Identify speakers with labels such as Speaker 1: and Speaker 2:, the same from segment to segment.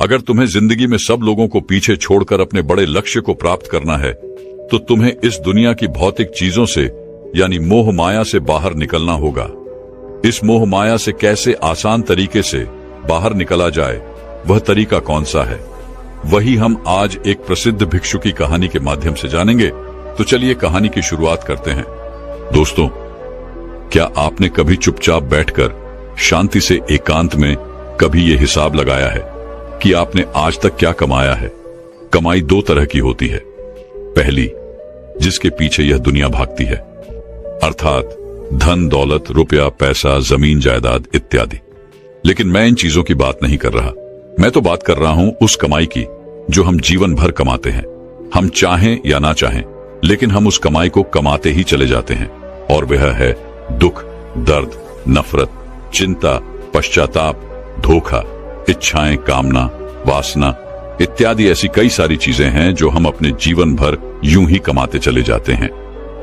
Speaker 1: अगर तुम्हें जिंदगी में सब लोगों को पीछे छोड़कर अपने बड़े लक्ष्य को प्राप्त करना है तो तुम्हें इस दुनिया की भौतिक चीजों से यानी मोह माया से बाहर निकलना होगा। इस मोह माया से कैसे आसान तरीके से बाहर निकला जाए, वह तरीका कौन सा है, वही हम आज एक प्रसिद्ध भिक्षु की कहानी के माध्यम से जानेंगे। तो चलिए कहानी की शुरुआत करते हैं। दोस्तों, क्या आपने कभी चुपचाप बैठकर शांति से एकांत में कभी ये हिसाब लगाया है कि आपने आज तक क्या कमाया है? कमाई दो तरह की होती है। पहली, जिसके पीछे यह दुनिया भागती है, अर्थात धन दौलत, रुपया, पैसा, जमीन जायदाद इत्यादि। लेकिन मैं इन चीजों की बात नहीं कर रहा। मैं तो बात कर रहा हूं उस कमाई की जो हम जीवन भर कमाते हैं। हम चाहें या ना चाहें, लेकिन हम उस कमाई को कमाते ही चले जाते हैं। और वह है दुख, दर्द, नफरत, चिंता, पश्चाताप, धोखा, इच्छाएं, कामना, वासना इत्यादि। ऐसी कई सारी चीजें हैं जो हम अपने जीवन भर यूं ही कमाते चले जाते हैं,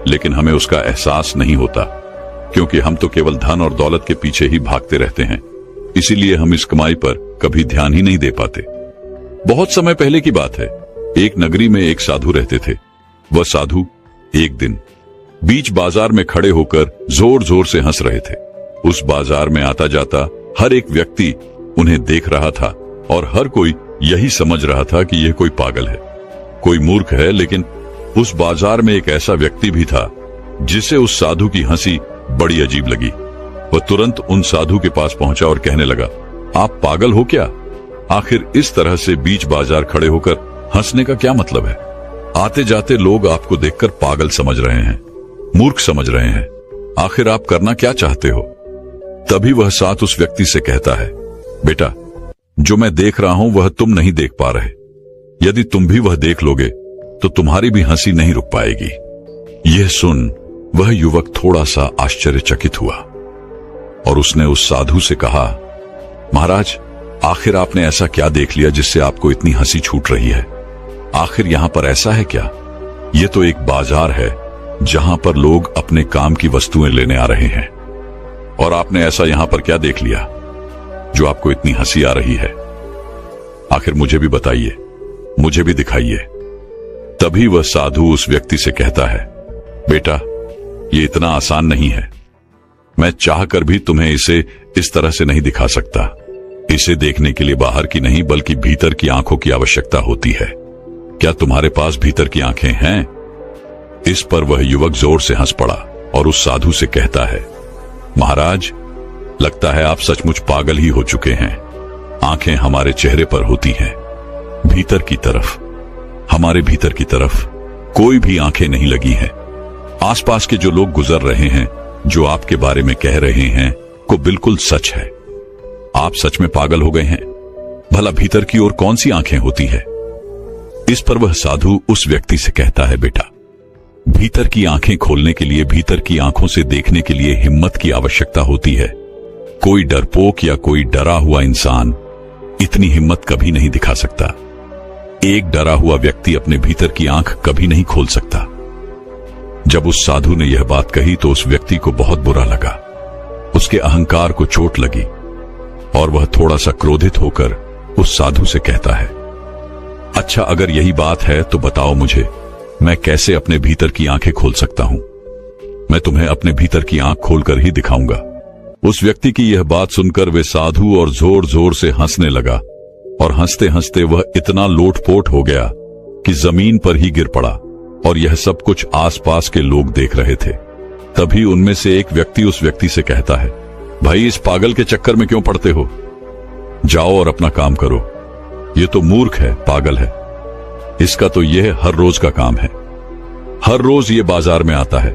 Speaker 1: लेकिन हमें उसका एहसास नहीं होता, क्योंकि हम तो केवल धन और दौलत के पीछे ही भागते रहते हैं। इसीलिए हम इस कमाई पर कभी ध्यान ही नहीं दे पाते। बहुत समय पहले की बात है। एक नगरी में एक साधु रहते थे। वह साधु एक दिन बीच बाजार में खड़े होकर जोर जोर से हंस रहे थे। उस बाजार में आता जाता हर एक व्यक्ति उन्हें देख रहा था और हर कोई यही समझ रहा था कि यह कोई पागल है, कोई मूर्ख है। लेकिन उस बाजार में एक ऐसा व्यक्ति भी था जिसे उस साधु की हंसी बड़ी अजीब लगी। वह तुरंत उन साधु के पास पहुंचा और कहने लगा, आप पागल हो क्या? आखिर इस तरह से बीच बाजार खड़े होकर हंसने का क्या मतलब है? आते जाते लोग आपको देखकर पागल समझ रहे हैं, मूर्ख समझ रहे हैं। आखिर आप करना क्या चाहते हो? तभी वह साथ उस व्यक्ति से कहता है, बेटा, जो मैं देख रहा हूं वह तुम नहीं देख पा रहे। यदि तुम भी वह देख लोगे तो तुम्हारी भी हंसी नहीं रुक पाएगी। यह सुन वह युवक थोड़ा सा आश्चर्यचकित हुआ और उसने उस साधु से कहा, महाराज, आखिर आपने ऐसा क्या देख लिया जिससे आपको इतनी हंसी छूट रही है? आखिर यहां पर ऐसा है क्या? यह तो एक बाजार है जहां पर लोग अपने काम की वस्तुएं लेने आ रहे हैं, और आपने ऐसा यहां पर क्या देख लिया जो आपको इतनी हंसी आ रही है? आखिर मुझे भी बताइए, मुझे भी दिखाइए। तभी वह साधु उस व्यक्ति से कहता है, बेटा, ये इतना आसान नहीं है। मैं चाहकर भी तुम्हें इसे इस तरह से नहीं दिखा सकता। इसे देखने के लिए बाहर की नहीं बल्कि भीतर की आंखों की आवश्यकता होती है। क्या तुम्हारे पास भीतर की आंखें हैं? इस पर वह युवक जोर से हंस पड़ा और उस साधु से कहता है, महाराज, लगता है आप सचमुच पागल ही हो चुके हैं। आंखें हमारे चेहरे पर होती हैं, भीतर की तरफ, हमारे भीतर की तरफ कोई भी आंखें नहीं लगी हैं। आसपास के जो लोग गुजर रहे हैं, जो आपके बारे में कह रहे हैं, को बिल्कुल सच है। आप सच में पागल हो गए हैं। भला भीतर की ओर कौन सी आंखें होती है? इस पर वह साधु उस व्यक्ति से कहता है, बेटा, भीतर की आंखें खोलने के लिए, भीतर की आंखों से देखने के लिए हिम्मत की आवश्यकता होती है। कोई डरपोक या कोई डरा हुआ इंसान इतनी हिम्मत कभी नहीं दिखा सकता। एक डरा हुआ व्यक्ति अपने भीतर की आंख कभी नहीं खोल सकता। जब उस साधु ने यह बात कही तो उस व्यक्ति को बहुत बुरा लगा। उसके अहंकार को चोट लगी और वह थोड़ा सा क्रोधित होकर उस साधु से कहता है, अच्छा, अगर यही बात है तो बताओ मुझे, मैं कैसे अपने भीतर की आंखें खोल सकता हूं? मैं तुम्हें अपने भीतर की आंख खोलकर ही दिखाऊंगा। उस व्यक्ति की यह बात सुनकर वे साधु और जोर जोर से हंसने लगा, और हंसते हंसते वह इतना लोटपोट हो गया कि जमीन पर ही गिर पड़ा। और यह सब कुछ आसपास के लोग देख रहे थे। तभी उनमें से एक व्यक्ति उस व्यक्ति से कहता है, भाई, इस पागल के चक्कर में क्यों पड़ते हो? जाओ और अपना काम करो। ये तो मूर्ख है, पागल है। इसका तो यह हर रोज का काम है। हर रोज ये बाजार में आता है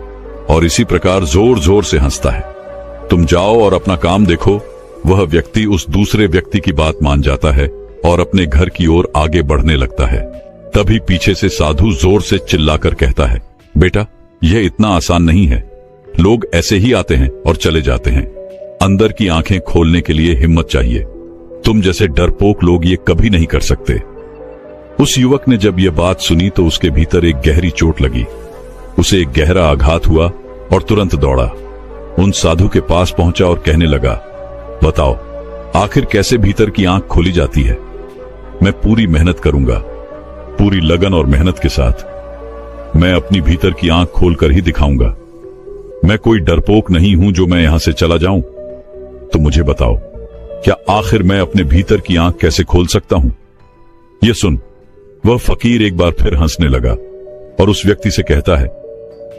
Speaker 1: और इसी प्रकार जोर जोर से हंसता है। तुम जाओ और अपना काम देखो। वह व्यक्ति उस दूसरे व्यक्ति की बात मान जाता है और अपने घर की ओर आगे बढ़ने लगता है। तभी पीछे से साधु जोर से चिल्लाकर कहता है, बेटा, यह इतना आसान नहीं है। लोग ऐसे ही आते हैं और चले जाते हैं। अंदर की आंखें खोलने के लिए हिम्मत चाहिए। तुम जैसे डरपोक लोग ये कभी नहीं कर सकते। उस युवक ने जब यह बात सुनी तो उसके भीतर एक गहरी चोट लगी। उसे एक गहरा आघात हुआ और तुरंत दौड़ा, उन साधु के पास पहुंचा और कहने लगा, बताओ, आखिर कैसे भीतर की आंख खोली जाती है? मैं पूरी मेहनत करूंगा, पूरी लगन और मेहनत के साथ। मैं अपनी भीतर की आंख खोलकर ही दिखाऊंगा। मैं कोई डरपोक नहीं हूं जो मैं यहां से चला जाऊं। तो मुझे बताओ, क्या आखिर मैं अपने भीतर की आंख कैसे खोल सकता हूं? यह सुन, वह फकीर एक बार फिर हंसने लगा और उस व्यक्ति से कहता है,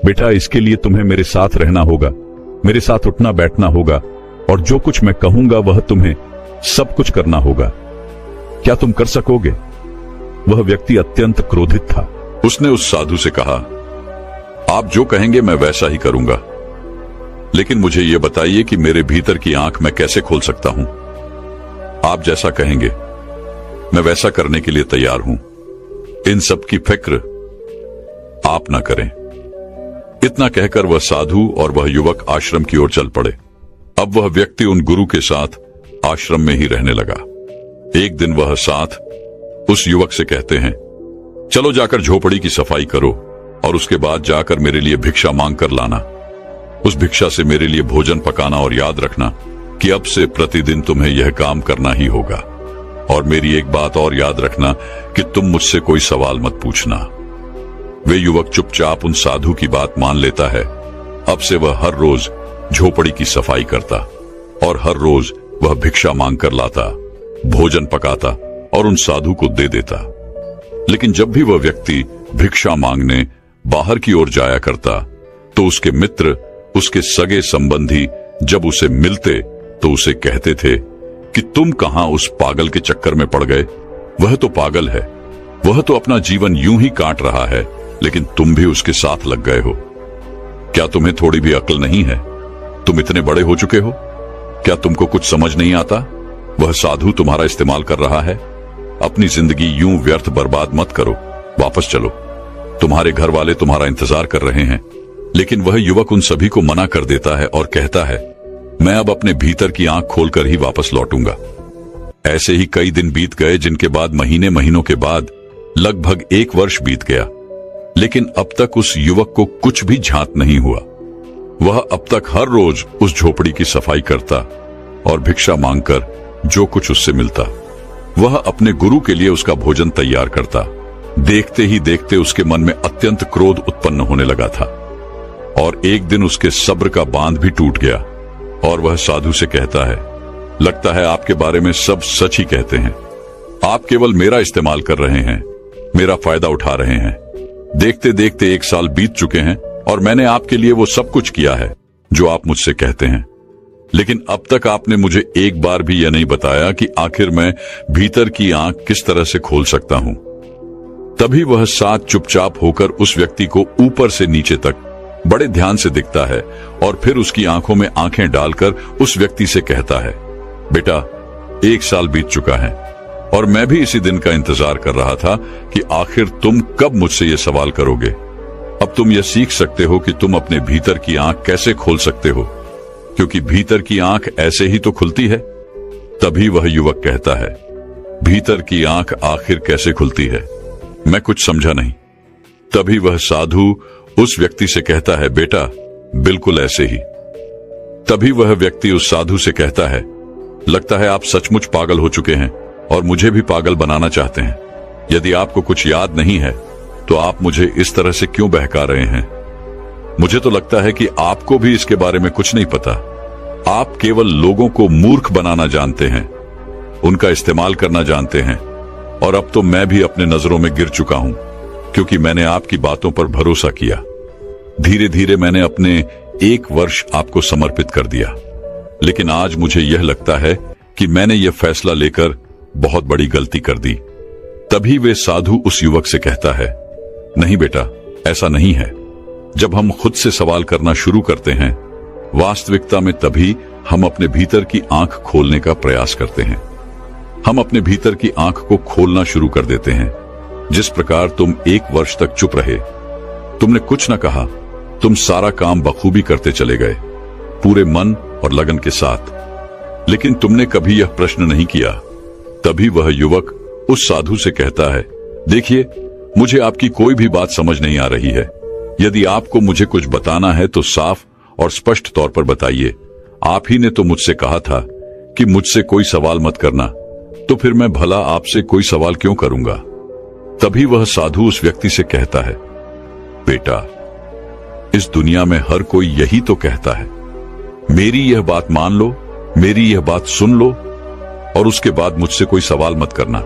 Speaker 1: बेटा, इसके लिए तुम्हें मेरे साथ रहना होगा, मेरे साथ उठना बैठना होगा, और जो कुछ मैं कहूंगा वह तुम्हें सब कुछ करना होगा। क्या तुम कर सकोगे? वह व्यक्ति अत्यंत क्रोधित था। उसने उस साधु से कहा, आप जो कहेंगे मैं वैसा ही करूंगा, लेकिन मुझे यह बताइए कि मेरे भीतर की आंख मैं कैसे खोल सकता हूं। आप जैसा कहेंगे मैं वैसा करने के लिए तैयार हूं। इन सब की फिक्र आप ना करें। इतना कहकर वह साधु और वह युवक आश्रम की ओर चल पड़े। अब वह व्यक्ति उन गुरु के साथ आश्रम में ही रहने लगा। एक दिन वह साथ उस युवक से कहते हैं, चलो जाकर झोपड़ी की सफाई करो और उसके बाद जाकर मेरे लिए भिक्षा मांग कर लाना। उस भिक्षा से मेरे लिए भोजन पकाना और याद रखना कि अब से प्रतिदिन तुम्हें यह काम करना ही होगा। और मेरी एक बात और याद रखना कि तुम मुझसे कोई सवाल मत पूछना। वे युवक चुपचाप उन साधु की बात मान लेता है। अब से वह हर रोज झोपड़ी की सफाई करता और हर रोज वह भिक्षा मांग कर लाता, भोजन पकाता और उन साधु को दे देता। लेकिन जब भी वह व्यक्ति भिक्षा मांगने बाहर की ओर जाया करता तो उसके मित्र, उसके सगे संबंधी जब उसे मिलते तो उसे कहते थे कि तुम कहां उस पागल के चक्कर में पड़ गए? वह तो पागल है, वह तो अपना जीवन यूं ही काट रहा है, लेकिन तुम भी उसके साथ लग गए हो। क्या तुम्हें थोड़ी भी अक्ल नहीं है? तुम इतने बड़े हो चुके हो, क्या तुमको कुछ समझ नहीं आता? वह साधु तुम्हारा इस्तेमाल कर रहा है। अपनी जिंदगी यूं व्यर्थ बर्बाद मत करो, वापस चलो। तुम्हारे घर वाले तुम्हारा इंतजार कर रहे हैं। लेकिन वह युवक उन सभी को मना कर देता है और कहता है, मैं अब अपने भीतर की आंख खोलकर ही वापस लौटूंगा। ऐसे ही कई दिन बीत गए, जिनके बाद महीनों के बाद लगभग 1 वर्ष बीत गया। लेकिन अब तक उस युवक को कुछ भी झांत नहीं हुआ। वह अब तक हर रोज उस झोपड़ी की सफाई करता और भिक्षा मांगकर जो कुछ उससे मिलता वह अपने गुरु के लिए उसका भोजन तैयार करता। देखते ही देखते उसके मन में अत्यंत क्रोध उत्पन्न होने लगा था और एक दिन उसके सब्र का बांध भी टूट गया और वह साधु से कहता है, लगता है आपके बारे में सब सच ही कहते हैं। आप केवल मेरा इस्तेमाल कर रहे हैं, मेरा फायदा उठा रहे हैं। देखते देखते 1 साल बीत चुके हैं और मैंने आपके लिए वो सब कुछ किया है जो आप मुझसे कहते हैं, लेकिन अब तक आपने मुझे एक बार भी यह नहीं बताया कि आखिर मैं भीतर की आंख किस तरह से खोल सकता हूं। तभी वह साथ चुपचाप होकर उस व्यक्ति को ऊपर से नीचे तक बड़े ध्यान से दिखता है और फिर उसकी आंखों में आंखें डालकर उस व्यक्ति से कहता है, बेटा, 1 साल बीत चुका है और मैं भी इसी दिन का इंतजार कर रहा था कि आखिर तुम कब मुझसे ये सवाल करोगे। अब तुम यह सीख सकते हो कि तुम अपने भीतर की आंख कैसे खोल सकते हो, क्योंकि भीतर की आंख ऐसे ही तो खुलती है। तभी वह युवक कहता है, भीतर की आंख आखिर कैसे खुलती है? मैं कुछ समझा नहीं। तभी वह साधु उस व्यक्ति से कहता है, बेटा, बिल्कुल ऐसे ही। तभी वह व्यक्ति उस साधु से कहता है, लगता है आप सचमुच पागल हो चुके हैं और मुझे भी पागल बनाना चाहते हैं। यदि आपको कुछ याद नहीं है तो आप मुझे इस तरह से क्यों बहका रहे हैं? मुझे तो लगता है कि आपको भी इसके बारे में कुछ नहीं पता। आप केवल लोगों को मूर्ख बनाना जानते हैं, उनका इस्तेमाल करना जानते हैं। और अब तो मैं भी अपने नजरों में गिर चुका हूं, क्योंकि मैंने आपकी बातों पर भरोसा किया। धीरे धीरे मैंने अपने 1 वर्ष आपको समर्पित कर दिया, लेकिन आज मुझे यह लगता है कि मैंने यह फैसला लेकर बहुत बड़ी गलती कर दी। तभी वे साधु उस युवक से कहता है, नहीं बेटा, ऐसा नहीं है। जब हम खुद से सवाल करना शुरू करते हैं, वास्तविकता में तभी हम अपने भीतर की आंख खोलने का प्रयास करते हैं। हम अपने भीतर की आंख को खोलना शुरू कर देते हैं। जिस प्रकार तुम 1 वर्ष तक चुप रहे, तुमने कुछ न कहा, तुम सारा काम बखूबी करते चले गए, पूरे मन और लगन के साथ, लेकिन तुमने कभी यह प्रश्न नहीं किया। तभी वह युवक उस साधु से कहता है, देखिए, मुझे आपकी कोई भी बात समझ नहीं आ रही है। यदि आपको मुझे कुछ बताना है तो साफ और स्पष्ट तौर पर बताइए। आप ही ने तो मुझसे कहा था कि मुझसे कोई सवाल मत करना, तो फिर मैं भला आपसे कोई सवाल क्यों करूंगा। तभी वह साधु उस व्यक्ति से कहता है, बेटा, इस दुनिया में हर कोई यही तो कहता है, मेरी यह बात मान लो, मेरी यह बात सुन लो, और उसके बाद मुझसे कोई सवाल मत करना,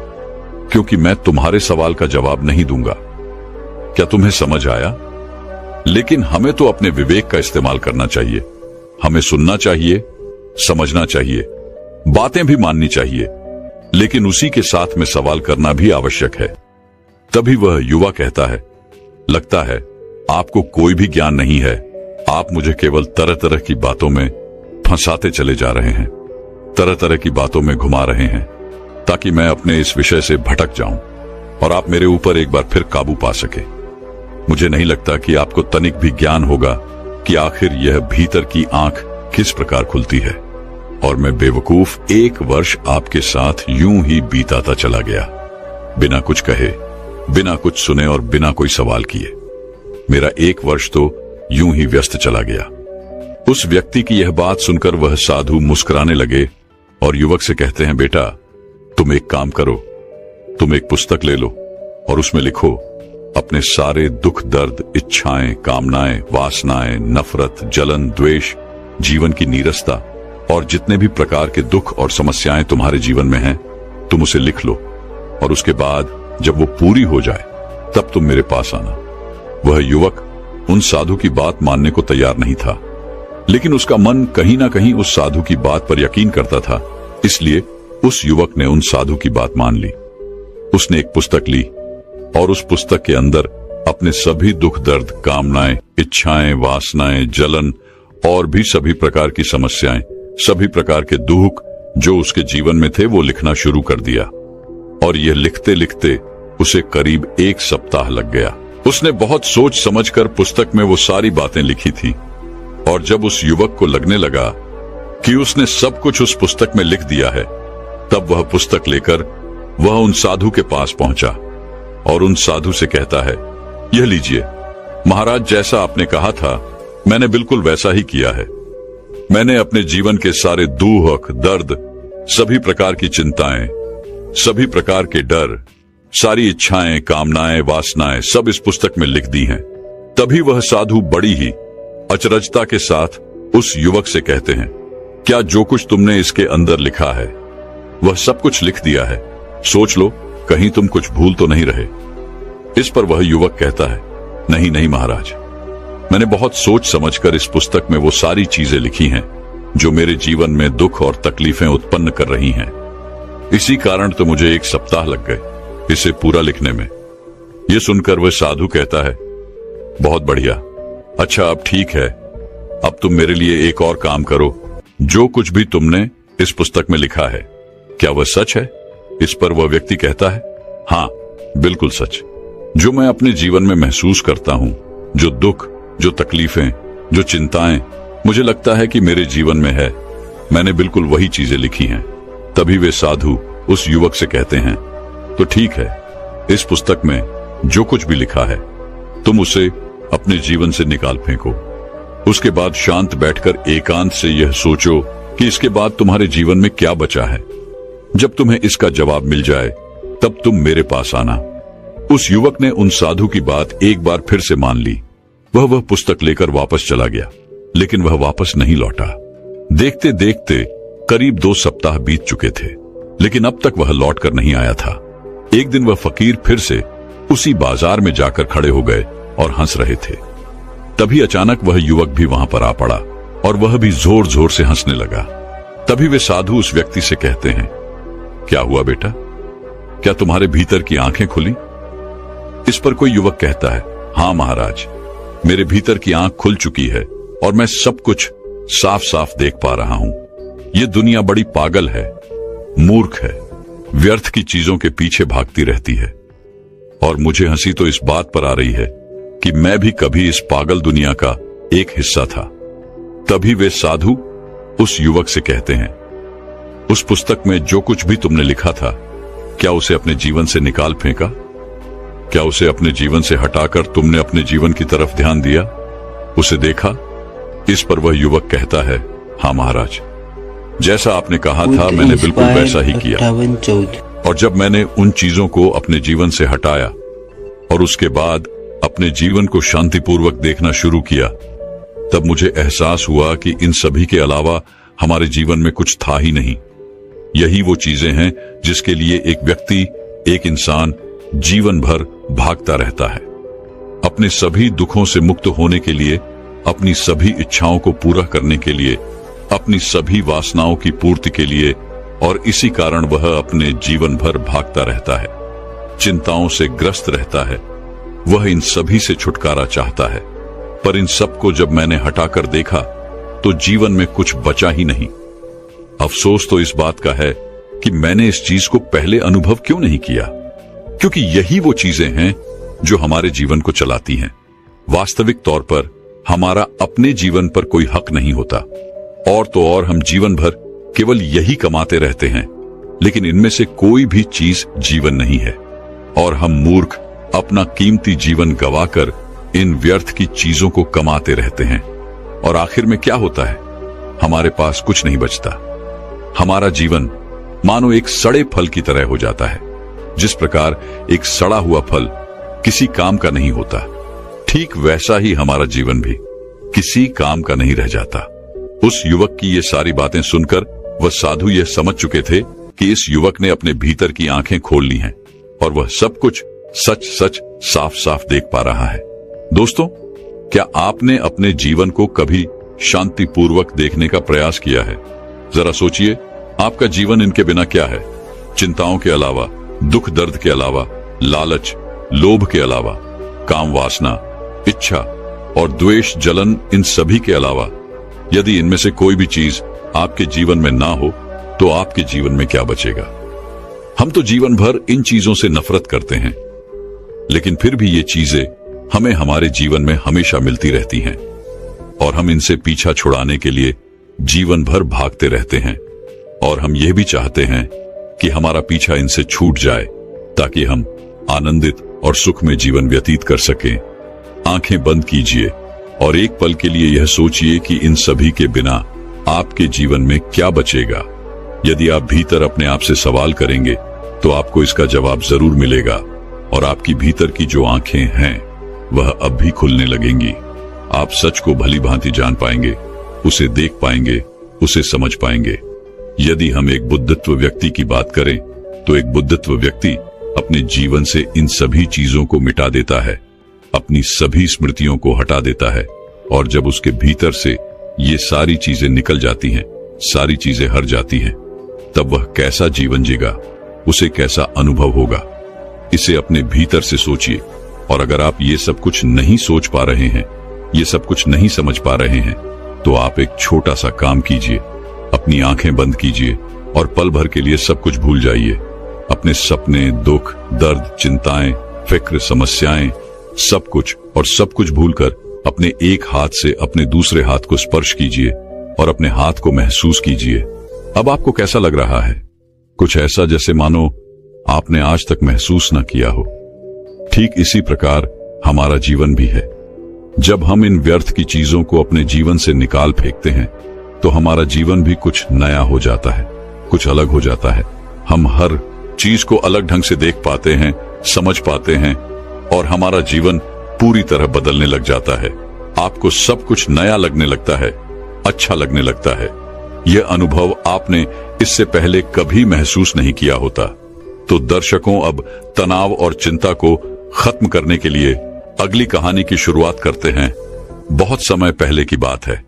Speaker 1: क्योंकि मैं तुम्हारे सवाल का जवाब नहीं दूंगा। क्या तुम्हें समझ आया? लेकिन हमें तो अपने विवेक का इस्तेमाल करना चाहिए। हमें सुनना चाहिए, समझना चाहिए, बातें भी माननी चाहिए, लेकिन उसी के साथ में सवाल करना भी आवश्यक है। तभी वह युवा कहता है, लगता है आपको कोई भी ज्ञान नहीं है, आप मुझे केवल तरह तरह की बातों में फंसाते चले जा रहे हैं, तरह तरह की बातों में घुमा रहे हैं, ताकि मैं अपने इस विषय से भटक जाऊं और आप मेरे ऊपर एक बार फिर काबू पा सके। मुझे नहीं लगता कि आपको तनिक भी ज्ञान होगा कि आखिर यह भीतर की आंख किस प्रकार खुलती है। और मैं बेवकूफ 1 वर्ष आपके साथ यूं ही बीताता चला गया, बिना कुछ कहे, बिना कुछ सुने और बिना कोई सवाल किए। मेरा 1 वर्ष तो यूं ही व्यस्त चला गया। उस व्यक्ति की यह बात सुनकर वह साधु मुस्कुराने लगे और युवक से कहते हैं, बेटा, तुम एक काम करो, तुम एक पुस्तक ले लो और उसमें लिखो अपने सारे दुख, दर्द, इच्छाएं, कामनाएं, वासनाएं, नफरत, जलन, द्वेष, जीवन की नीरसता और जितने भी प्रकार के दुख और समस्याएं तुम्हारे जीवन में हैं, तुम उसे लिख लो और उसके बाद जब वो पूरी हो जाए तब तुम मेरे पास आना। वह युवक उन साधु की बात मानने को तैयार नहीं था, लेकिन उसका मन कहीं ना कहीं उस साधु की बात पर यकीन करता था, इसलिए उस युवक ने उन साधु की बात मान ली। उसने एक पुस्तक ली और उस पुस्तक के अंदर अपने सभी दुख, दर्द, कामनाएं, इच्छाएं, वासनाएं, जलन और भी सभी प्रकार की समस्याएं, सभी प्रकार के दुख जो उसके जीवन में थे वो लिखना शुरू कर दिया। और यह लिखते लिखते उसे करीब 1 सप्ताह लग गया। उसने बहुत सोच समझकर पुस्तक में वो सारी बातें लिखी थी, और जब उस युवक को लगने लगा कि उसने सब कुछ उस पुस्तक में लिख दिया है, तब वह पुस्तक लेकर वह उन साधु के पास पहुंचा और उन साधु से कहता है, यह लीजिए महाराज, जैसा आपने कहा था मैंने बिल्कुल वैसा ही किया है। मैंने अपने जीवन के सारे दुख, दर्द, सभी प्रकार की चिंताएं, सभी प्रकार के डर, सारी इच्छाएं, कामनाएं, वासनाएं सब इस पुस्तक में लिख दी हैं। तभी वह साधु बड़ी ही अचरजता के साथ उस युवक से कहते हैं, क्या जो कुछ तुमने इसके अंदर लिखा है वह सब कुछ लिख दिया है? सोच लो, कहीं तुम कुछ भूल तो नहीं रहे। इस पर वह युवक कहता है, नहीं नहीं महाराज, मैंने बहुत सोच समझकर इस पुस्तक में वो सारी चीजें लिखी हैं जो मेरे जीवन में दुख और तकलीफें उत्पन्न कर रही हैं। इसी कारण तो मुझे 1 सप्ताह लग गए इसे पूरा लिखने में। यह सुनकर वह साधु कहता है, बहुत बढ़िया, अच्छा अब ठीक है, अब तुम मेरे लिए एक और काम करो। जो कुछ भी तुमने इस पुस्तक में लिखा है, क्या वह सच है? इस पर वह व्यक्ति कहता है, हाँ बिल्कुल सच। जो मैं अपने जीवन में महसूस करता हूं, जो दुख, जो तकलीफें, जो चिंताएं मुझे लगता है कि मेरे जीवन में है, मैंने बिल्कुल वही चीजें लिखी हैं। तभी वे साधु उस युवक से कहते हैं, तो ठीक है, इस पुस्तक में जो कुछ भी लिखा है तुम उसे अपने जीवन से निकाल फेंको। उसके बाद शांत बैठकर एकांत से यह सोचो कि इसके बाद तुम्हारे जीवन में क्या बचा है। जब तुम्हें इसका जवाब मिल जाए तब तुम मेरे पास आना। उस युवक ने उन साधु की बात एक बार फिर से मान ली। वह पुस्तक लेकर वापस चला गया, लेकिन वह वापस नहीं लौटा। देखते देखते करीब 2 सप्ताह बीत चुके थे, लेकिन अब तक वह लौटकर नहीं आया था। एक दिन वह फकीर फिर से उसी बाजार में जाकर खड़े हो गए और हंस रहे थे। तभी अचानक वह युवक भी वहां पर आ पड़ा और वह भी जोर जोर से हंसने लगा। तभी वे साधु उस व्यक्ति से कहते हैं, क्या हुआ बेटा, क्या तुम्हारे भीतर की आंखें खुली? इस पर कोई युवक कहता है, हाँ महाराज, मेरे भीतर की आंख खुल चुकी है और मैं सब कुछ साफ साफ देख पा रहा हूं। ये दुनिया बड़ी पागल है, मूर्ख है, व्यर्थ की चीजों के पीछे भागती रहती है, और मुझे हंसी तो इस बात पर आ रही है कि मैं भी कभी इस पागल दुनिया का एक हिस्सा था। तभी वे साधु उस युवक से कहते हैं, उस पुस्तक में जो कुछ भी तुमने लिखा था, क्या उसे अपने जीवन से निकाल फेंका? क्या उसे अपने जीवन से हटाकर तुमने अपने जीवन की तरफ ध्यान दिया, उसे देखा? इस पर वह युवक कहता है, हाँ महाराज, जैसा आपने कहा था मैंने बिल्कुल वैसा ही किया। और जब मैंने उन चीजों को अपने जीवन से हटाया और उसके बाद अपने जीवन को शांतिपूर्वक देखना शुरू किया, तब मुझे एहसास हुआ कि इन सभी के अलावा हमारे जीवन में कुछ था ही नहीं। यही वो चीजें हैं जिसके लिए एक व्यक्ति, एक इंसान जीवन भर भागता रहता है, अपने सभी दुखों से मुक्त होने के लिए, अपनी सभी इच्छाओं को पूरा करने के लिए, अपनी सभी वासनाओं की पूर्ति के लिए। और इसी कारण वह अपने जीवन भर भागता रहता है, चिंताओं से ग्रस्त रहता है। वह इन सभी से छुटकारा चाहता है, पर इन सबको जब मैंने हटाकर देखा तो जीवन में कुछ बचा ही नहीं। अफसोस तो इस बात का है कि मैंने इस चीज को पहले अनुभव क्यों नहीं किया, क्योंकि यही वो चीजें हैं जो हमारे जीवन को चलाती हैं। वास्तविक तौर पर हमारा अपने जीवन पर कोई हक नहीं होता, और तो और हम जीवन भर केवल यही कमाते रहते हैं, लेकिन इनमें से कोई भी चीज जीवन नहीं है। और हम मूर्ख अपना कीमती जीवन गवाकर इन व्यर्थ की चीजों को कमाते रहते हैं, और आखिर में क्या होता है, हमारे पास कुछ नहीं बचता। हमारा जीवन मानो एक सड़े फल की तरह हो जाता है। जिस प्रकार एक सड़ा हुआ फल किसी काम का नहीं होता, ठीक वैसा ही हमारा जीवन भी किसी काम का नहीं रह जाता। उस युवक की ये सारी बातें सुनकर वह साधु यह समझ चुके थे कि इस युवक ने अपने भीतर की आंखें खोल ली हैं और वह सब कुछ सच सच साफ साफ देख पा रहा है। दोस्तों, क्या आपने अपने जीवन को कभी शांतिपूर्वक देखने का प्रयास किया है? जरा सोचिए, आपका जीवन इनके बिना क्या है? चिंताओं के अलावा, दुख दर्द के अलावा, लालच, लोभ के अलावा, काम वासना, इच्छा और द्वेष जलन, इन सभी के अलावा यदि इनमें से कोई भी चीज आपके जीवन में ना हो तो आपके जीवन में क्या बचेगा? हम तो जीवन भर इन चीजों से नफरत करते हैं, लेकिन फिर भी ये चीजें हमें हमारे जीवन में हमेशा मिलती रहती हैं, और हम इनसे पीछा छुड़ाने के लिए जीवन भर भागते रहते हैं। और हम यह भी चाहते हैं कि हमारा पीछा इनसे छूट जाए, ताकि हम आनंदित और सुख में जीवन व्यतीत कर सकें। आंखें बंद कीजिए और एक पल के लिए यह सोचिए कि इन सभी के बिना आपके जीवन में क्या बचेगा। यदि आप भीतर अपने आप से सवाल करेंगे तो आपको इसका जवाब जरूर मिलेगा, और आपकी भीतर की जो आंखें हैं वह अब भी खुलने लगेंगी। आप सच को भली भांति जान पाएंगे, उसे देख पाएंगे, उसे समझ पाएंगे। यदि हम एक बुद्धित्व व्यक्ति की बात करें तो एक बुद्धित्व व्यक्ति अपने जीवन से इन सभी चीजों को मिटा देता है, अपनी सभी स्मृतियों को हटा देता है, और जब उसके भीतर से ये सारी चीजें निकल जाती हैं, सारी चीजें हट जाती हैं, तब वह कैसा जीवन जीगा, उसे कैसा अनुभव होगा, इसे अपने भीतर से सोचिए। और अगर आप ये सब कुछ नहीं सोच पा रहे हैं, ये सब कुछ नहीं समझ पा रहे हैं, तो आप एक छोटा सा काम कीजिए, अपनी आंखें बंद कीजिए और पल भर के लिए सब कुछ भूल जाइए। अपने सपने, दुख, दर्द, चिंताएं, फिक्र, समस्याएं, सब कुछ और सब कुछ भूलकर अपने एक हाथ से अपने दूसरे हाथ को स्पर्श कीजिए और अपने हाथ को महसूस कीजिए। अब आपको कैसा लग रहा है? कुछ ऐसा जैसे मानो आपने आज तक महसूस न किया हो। ठीक इसी प्रकार हमारा जीवन भी है। जब हम इन व्यर्थ की चीजों को अपने जीवन से निकाल फेंकते हैं तो हमारा जीवन भी कुछ नया हो जाता है, कुछ अलग हो जाता है। हम हर चीज को अलग ढंग से देख पाते हैं, समझ पाते हैं, और हमारा जीवन पूरी तरह बदलने लग जाता है। आपको सब कुछ नया लगने लगता है, अच्छा लगने लगता है। यह अनुभव आपने इससे पहले कभी महसूस नहीं किया होता। तो दर्शकों, अब तनाव और चिंता को खत्म करने के लिए अगली कहानी की शुरुआत करते हैं। बहुत समय पहले की बात है।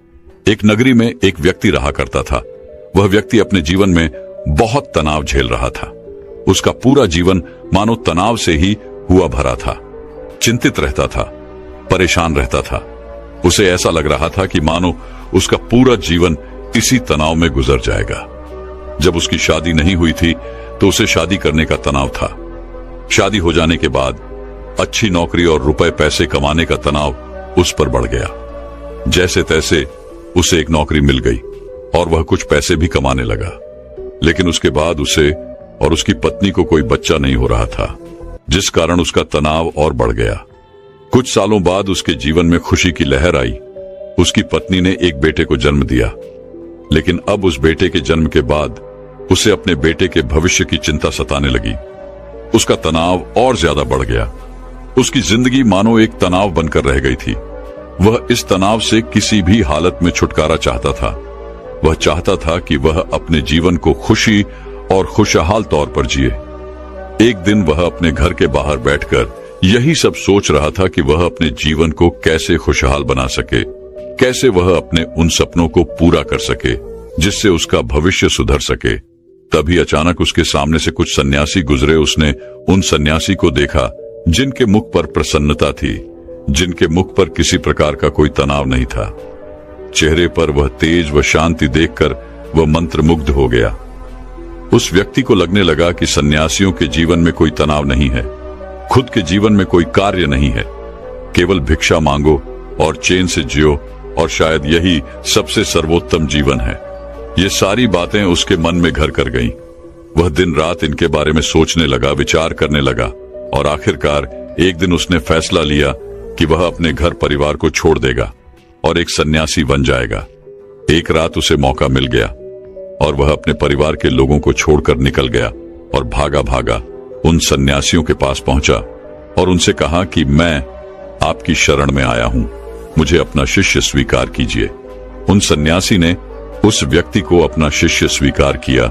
Speaker 1: एक नगरी में एक व्यक्ति रहा करता था। वह व्यक्ति अपने जीवन में बहुत तनाव झेल रहा था। उसका पूरा जीवन मानो तनाव से ही हुआ भरा था। चिंतित रहता था, परेशान रहता था। उसे ऐसा लग रहा था कि मानो उसका पूरा जीवन इसी तनाव में गुजर जाएगा। जब उसकी शादी नहीं हुई थी तो उसे शादी करने का तनाव था। शादी हो जाने के बाद अच्छी नौकरी और रुपए पैसे कमाने का तनाव उस पर बढ़ गया। जैसे तैसे उसे एक नौकरी मिल गई और वह कुछ पैसे भी कमाने लगा, लेकिन उसके बाद उसे और उसकी पत्नी को कोई बच्चा नहीं हो रहा था, जिस कारण उसका तनाव और बढ़ गया। कुछ सालों बाद उसके जीवन में खुशी की लहर आई। उसकी पत्नी ने एक बेटे को जन्म दिया। लेकिन अब उस बेटे के जन्म के बाद उसे अपने बेटे के भविष्य की चिंता सताने लगी। उसका तनाव और ज्यादा बढ़ गया। उसकी जिंदगी मानो एक तनाव बनकर रह गई थी। वह इस तनाव से किसी भी हालत में छुटकारा चाहता था। वह चाहता था कि वह अपने जीवन को खुशी और खुशहाल तौर पर जिए। एक दिन वह अपने घर के बाहर बैठकर यही सब सोच रहा था कि वह अपने जीवन को कैसे खुशहाल बना सके, कैसे वह अपने उन सपनों को पूरा कर सके जिससे उसका भविष्य सुधर सके। तभी अचानक उसके सामने से कुछ सन्यासी गुजरे। उसने उन सन्यासी को देखा जिनके मुख पर प्रसन्नता थी, जिनके मुख पर किसी प्रकार का कोई तनाव नहीं था। चेहरे पर वह तेज व शांति देखकर वह मंत्रमुग्ध हो गया। उस व्यक्ति को लगने लगा कि सन्यासियों के जीवन में कोई तनाव नहीं है, खुद के जीवन में कोई कार्य नहीं है, केवल भिक्षा मांगो और चैन से जियो, और शायद यही सबसे सर्वोत्तम जीवन है। ये सारी बातें उसके मन में घर कर गईं। वह दिन रात इनके बारे में सोचने लगा, विचार करने लगा, और आखिरकार एक दिन उसने फैसला लिया कि वह अपने घर परिवार को छोड़ देगा और एक सन्यासी बन जाएगा। एक रात उसे मौका मिल गया और वह अपने परिवार के लोगों को छोड़कर निकल गया और भागा भागा उन सन्यासियों के पास पहुंचा और उनसे कहा कि मैं आपकी शरण में आया हूं, मुझे अपना शिष्य स्वीकार कीजिए। उन सन्यासी ने उस व्यक्ति को अपना शिष्य स्वीकार किया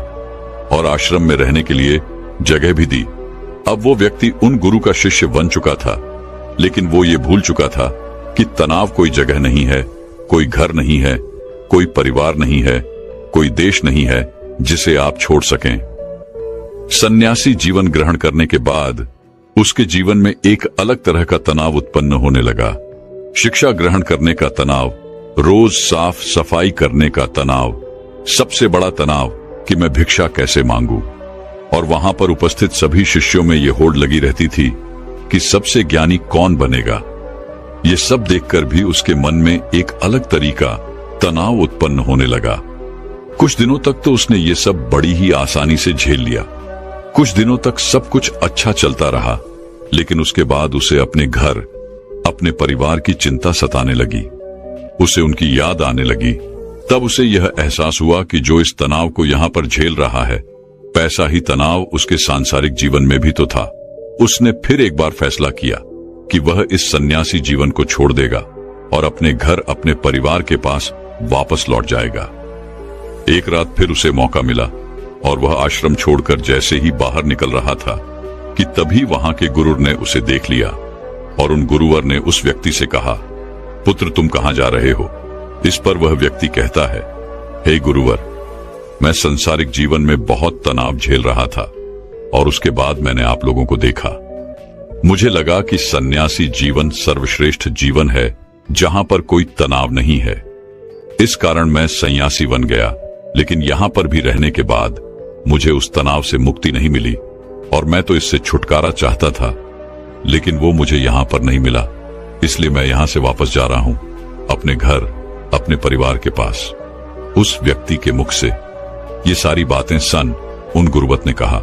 Speaker 1: और आश्रम में रहने के लिए जगह भी दी। अब वो व्यक्ति उन गुरु का शिष्य बन चुका था, लेकिन वो ये भूल चुका था कि तनाव कोई जगह नहीं है, कोई घर नहीं है, कोई परिवार नहीं है, कोई देश नहीं है जिसे आप छोड़ सकें। सन्यासी जीवन ग्रहण करने के बाद उसके जीवन में एक अलग तरह का तनाव उत्पन्न होने लगा। शिक्षा ग्रहण करने का तनाव, रोज साफ सफाई करने का तनाव, सबसे बड़ा तनाव कि मैं भिक्षा कैसे मांगू। और वहां पर उपस्थित सभी शिष्यों में यह होड़ लगी रहती थी कि सबसे ज्ञानी कौन बनेगा। ये सब देखकर भी उसके मन में एक अलग तरीका तनाव उत्पन्न होने लगा। कुछ दिनों तक तो उसने ये सब बड़ी ही आसानी से झेल लिया। कुछ दिनों तक सब कुछ अच्छा चलता रहा, लेकिन उसके बाद उसे अपने घर, अपने परिवार की चिंता सताने लगी। उसे उनकी याद आने लगी। तब उसे यह एहसास हुआ कि जो इस तनाव को यहाँ पर झेल रहा है, पैसा ही तनाव उसके सांसारिक जीवन में भी तो था। उसने फिर एक बार फैसला किया कि वह इस सन्यासी जीवन को छोड़ देगा और अपने घर, अपने परिवार के पास वापस लौट जाएगा। एक रात फिर उसे मौका मिला और वह आश्रम छोड़कर जैसे ही बाहर निकल रहा था कि तभी वहां के गुरु ने उसे देख लिया और उन गुरुवर ने उस व्यक्ति से कहा, पुत्र तुम कहां जा रहे हो? इस पर वह व्यक्ति कहता है, हे गुरुवर, मैं संसारिक जीवन में बहुत तनाव झेल रहा था और उसके बाद मैंने आप लोगों को देखा। मुझे लगा कि सन्यासी जीवन सर्वश्रेष्ठ जीवन है जहां पर कोई तनाव नहीं है। इस कारण मैं सन्यासी बन गया, लेकिन यहां पर भी रहने के बाद मुझे उस तनाव से मुक्ति नहीं मिली और मैं तो इससे छुटकारा चाहता था, लेकिन वो मुझे यहां पर नहीं मिला। इसलिए मैं यहां से वापस जा रहा हूं, अपने घर, अपने परिवार के पास। उस व्यक्ति के मुख से ये सारी बातें सुन उन गुरुवत ने कहा,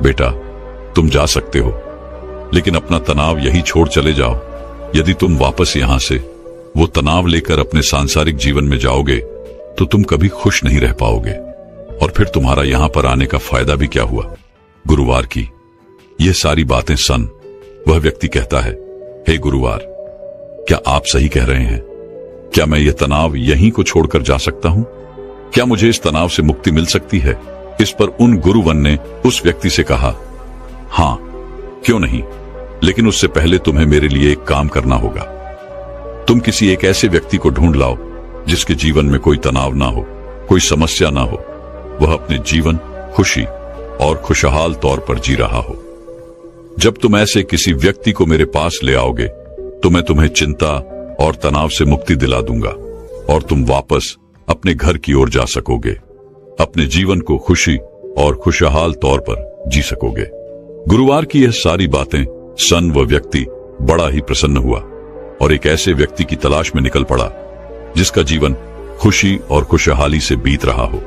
Speaker 1: बेटा तुम जा सकते हो, लेकिन अपना तनाव यही छोड़ चले जाओ। यदि तुम वापस यहां से वो तनाव लेकर अपने सांसारिक जीवन में जाओगे तो तुम कभी खुश नहीं रह पाओगे और फिर तुम्हारा यहां पर आने का फायदा भी क्या हुआ। गुरुवार की ये सारी बातें सुन वह व्यक्ति कहता है, हे गुरुवार, क्या आप सही कह रहे हैं? क्या मैं ये तनाव यहीं को छोड़कर जा सकता हूं? क्या मुझे इस तनाव से मुक्ति मिल सकती है? इस पर उन गुरुवन ने उस व्यक्ति से कहा, हां, क्यों नहीं, लेकिन उससे पहले तुम्हें मेरे लिए एक काम करना होगा। तुम किसी एक ऐसे व्यक्ति को ढूंढ लाओ जिसके जीवन में कोई तनाव ना हो, कोई समस्या ना हो, वह अपने जीवन खुशी और खुशहाल तौर पर जी रहा हो। जब तुम ऐसे किसी व्यक्ति को मेरे पास ले आओगे तो मैं तुम्हें चिंता और तनाव से मुक्ति दिला दूंगा और तुम वापस अपने घर की ओर जा सकोगे, अपने जीवन को खुशी और खुशहाल तौर पर जी सकोगे। गुरुवार की यह सारी बातें सुन वह व्यक्ति बड़ा ही प्रसन्न हुआ और एक ऐसे व्यक्ति की तलाश में निकल पड़ा जिसका जीवन खुशी और खुशहाली से बीत रहा हो,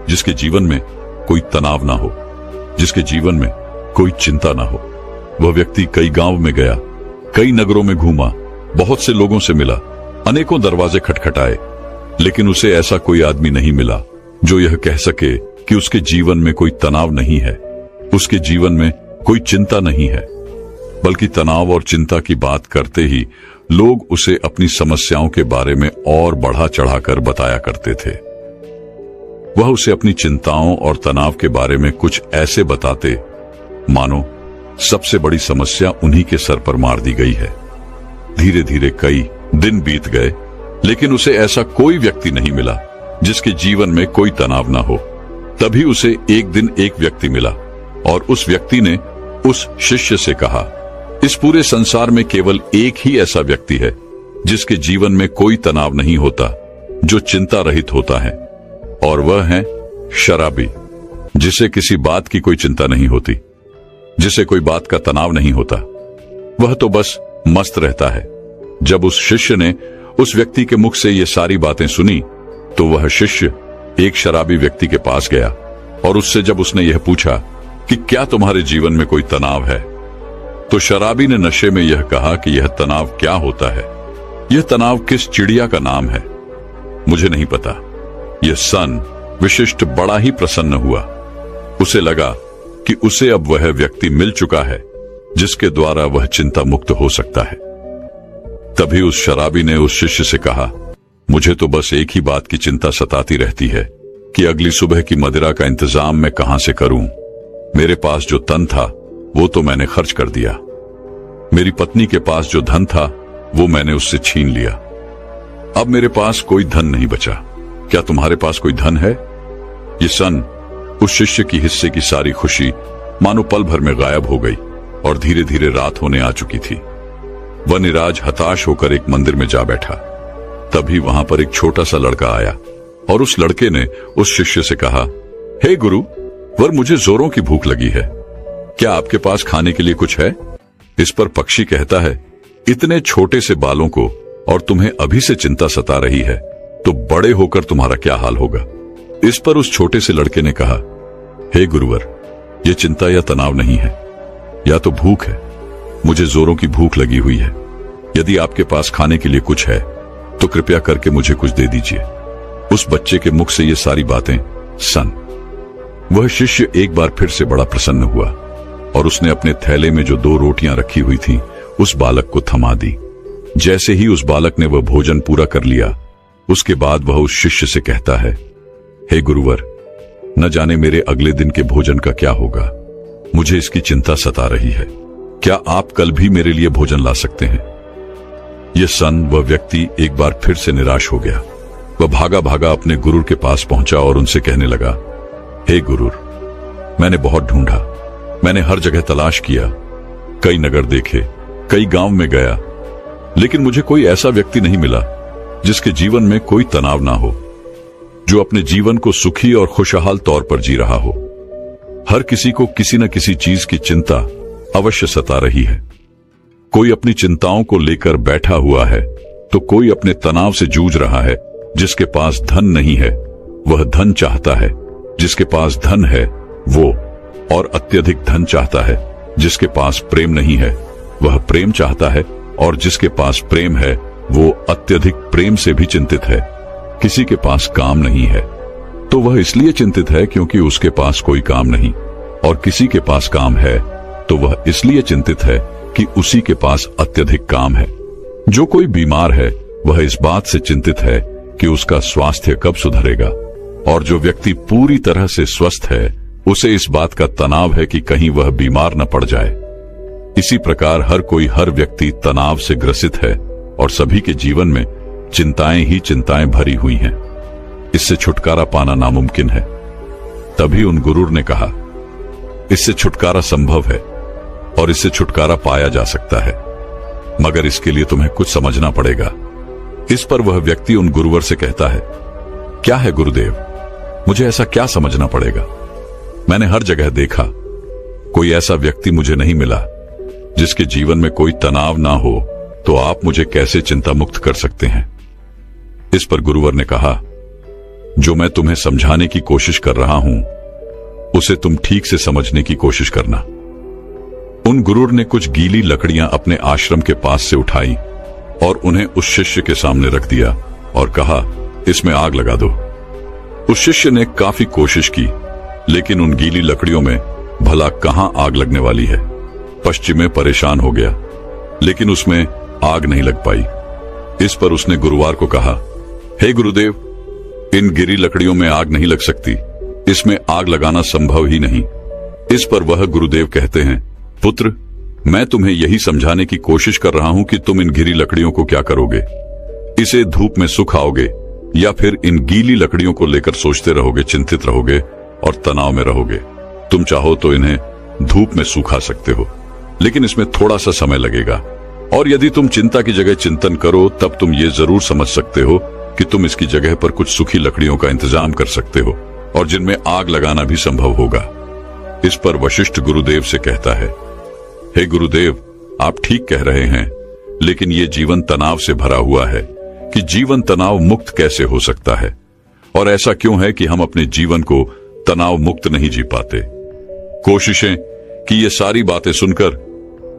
Speaker 1: जिसके जीवन में कोई तनाव ना हो, जिसके जीवन में कोई चिंता ना हो। वह व्यक्ति कई गांव में गया, कई नगरों में घूमा, बहुत से लोगों से मिला, अनेकों दरवाजे खटखटाए, लेकिन उसे ऐसा कोई आदमी नहीं मिला जो यह कह सके कि उसके जीवन में कोई तनाव नहीं है, उसके जीवन में कोई चिंता नहीं है। बल्कि तनाव और चिंता की बात करते ही लोग उसे अपनी समस्याओं के बारे में और बढ़ा चढ़ाकर बताया करते थे। वह उसे अपनी चिंताओं और तनाव के बारे में कुछ ऐसे बताते मानो सबसे बड़ी समस्या उन्हीं के सर पर मार दी गई है। धीरे धीरे कई दिन बीत गए, लेकिन उसे ऐसा कोई व्यक्ति नहीं मिला जिसके जीवन में कोई तनाव ना हो। तभी उसे एक दिन एक व्यक्ति मिला और उस व्यक्ति ने उस शिष्य से कहा, इस पूरे संसार में केवल एक ही ऐसा व्यक्ति है जिसके जीवन में कोई तनाव नहीं होता, जो चिंता रहित होता है, और वह है शराबी, जिसे किसी बात की कोई चिंता नहीं होती, जिसे कोई बात का तनाव नहीं होता। वह तो बस मस्त रहता है। जब उस शिष्य ने उस व्यक्ति के मुख से ये सारी बातें सुनी तो वह शिष्य एक शराबी व्यक्ति के पास गया और उससे जब उसने यह पूछा कि क्या तुम्हारे जीवन में कोई तनाव है, तो शराबी ने नशे में यह कहा कि यह तनाव क्या होता है, यह तनाव किस चिड़िया का नाम है, मुझे नहीं पता। यह सन विशिष्ट बड़ा ही प्रसन्न हुआ। उसे लगा कि उसे अब वह व्यक्ति मिल चुका है जिसके द्वारा वह चिंता मुक्त हो सकता है। तभी उस शराबी ने उस शिष्य से कहा, मुझे तो बस एक ही बात की चिंता सताती रहती है कि अगली सुबह की मदिरा का इंतजाम मैं कहां से करूं। मेरे पास जो तन था वो तो मैंने खर्च कर दिया, मेरी पत्नी के पास जो धन था वो मैंने उससे छीन लिया, अब मेरे पास कोई धन नहीं बचा। क्या तुम्हारे पास कोई धन है? ये सन उस शिष्य की हिस्से की सारी खुशी मानो पल भर में गायब हो गई और धीरे धीरे रात होने आ चुकी थी। वह निराज हताश होकर एक मंदिर में जा बैठा। तभी वहां पर एक छोटा सा लड़का आया और उस लड़के ने उस शिष्य से कहा, हे गुरु वर, मुझे जोरों की भूख लगी है, क्या आपके पास खाने के लिए कुछ है? इस पर पक्षी कहता है, इतने छोटे से बालों को और तुम्हें अभी से चिंता सता रही है तो बड़े होकर तुम्हारा क्या हाल होगा। इस पर उस छोटे से लड़के ने कहा, हे गुरुवर, यह चिंता या तनाव नहीं है, या तो भूख है। मुझे जोरों की भूख लगी हुई है। यदि आपके पास खाने के लिए कुछ है तो कृपया करके मुझे कुछ दे दीजिए। उस बच्चे के मुख से ये सारी बातें सन वह शिष्य एक बार फिर से बड़ा प्रसन्न हुआ और उसने अपने थैले में जो 2 रोटियां रखी हुई थीं उस बालक को थमा दी। जैसे ही उस बालक ने वह भोजन पूरा कर लिया, उसके बाद वह उस शिष्य से कहता है, हे गुरुवर, न जाने मेरे अगले दिन के भोजन का क्या होगा, मुझे इसकी चिंता सता रही है, क्या आप कल भी मेरे लिए भोजन ला सकते हैं? यह सन वह व्यक्ति एक बार फिर से निराश हो गया। वह भागा भागा अपने गुरुर के पास पहुंचा और उनसे कहने लगा, हे गुरुर, मैंने बहुत ढूंढा, मैंने हर जगह तलाश किया, कई नगर देखे, कई गांव में गया, लेकिन मुझे कोई ऐसा व्यक्ति नहीं मिला जिसके जीवन में कोई तनाव ना हो, जो अपने जीवन को सुखी और खुशहाल तौर पर जी रहा हो। हर किसी को किसी न किसी चीज की चिंता अवश्य सता रही है। कोई अपनी चिंताओं को लेकर बैठा हुआ है तो कोई अपने तनाव से जूझ रहा है। जिसके पास धन नहीं है वह धन चाहता है, जिसके पास धन है वो और अत्यधिक धन चाहता है। जिसके पास प्रेम नहीं है वह प्रेम चाहता है, और जिसके पास प्रेम है वो अत्यधिक प्रेम से भी चिंतित है। किसी के पास काम नहीं है तो वह इसलिए चिंतित है क्योंकि उसके पास कोई काम नहीं, और किसी के पास काम है तो वह इसलिए चिंतित है कि उसी के पास अत्यधिक काम है। जो कोई बीमार है वह इस बात से चिंतित है कि उसका स्वास्थ्य कब सुधरेगा, और जो व्यक्ति पूरी तरह से स्वस्थ है उसे इस बात का तनाव है कि कहीं वह बीमार न पड़ जाए। इसी प्रकार हर व्यक्ति तनाव से ग्रसित है और सभी के जीवन में चिंताएं ही चिंताएं भरी हुई हैं। इससे छुटकारा पाना नामुमकिन है। तभी उन गुरुर ने कहा, इससे छुटकारा संभव है और इससे छुटकारा पाया जा सकता है, मगर इसके लिए तुम्हें कुछ समझना पड़ेगा। इस पर वह व्यक्ति उन गुरुवर से कहता है, क्या है गुरुदेव, मुझे ऐसा क्या समझना पड़ेगा? मैंने हर जगह देखा, कोई ऐसा व्यक्ति मुझे नहीं मिला जिसके जीवन में कोई तनाव ना हो, तो आप मुझे कैसे चिंता मुक्त कर सकते हैं? इस पर गुरुवर ने कहा, जो मैं तुम्हें समझाने की कोशिश कर रहा हूं उसे तुम ठीक से समझने की कोशिश करना। उन गुरुर ने कुछ गीली लकड़ियां अपने आश्रम के पास से उठाई और उन्हें उस शिष्य के सामने रख दिया और कहा, इसमें आग लगा दो। उस शिष्य ने काफी कोशिश की, लेकिन उन गीली लकड़ियों में भला कहां आग लगने वाली है। पश्चिमे परेशान हो गया, लेकिन उसमें आग नहीं लग पाई। इस पर उसने गुरुवार को कहा, हे गुरुदेव, इन गिरी लकड़ियों में आग नहीं लग सकती, इसमें आग लगाना संभव ही नहीं। इस पर वह गुरुदेव कहते हैं, पुत्र, मैं तुम्हें यही समझाने की कोशिश कर रहा हूं कि तुम इन गिरी लकड़ियों को क्या करोगे। इसे धूप में सुखाओगे या फिर इन गीली लकड़ियों को लेकर सोचते रहोगे, चिंतित रहोगे और तनाव में रहोगे। तुम चाहो तो इन्हें धूप में सुखा सकते हो, लेकिन इसमें थोड़ा सा समय लगेगा। और यदि तुम चिंता की जगह चिंतन करो, तब तुम ये जरूर समझ सकते हो कि तुम इसकी जगह पर कुछ सूखी लकड़ियों का इंतजाम कर सकते हो और जिनमें आग लगाना भी संभव होगा। इस पर वशिष्ठ गुरुदेव से कहता है, हे गुरुदेव, आप ठीक कह रहे हैं, लेकिन ये जीवन तनाव से भरा हुआ है कि जीवन तनाव मुक्त कैसे हो सकता है, और ऐसा क्यों है कि हम अपने जीवन को तनाव मुक्त नहीं जी पाते। कोशिशें कि ये सारी बातें सुनकर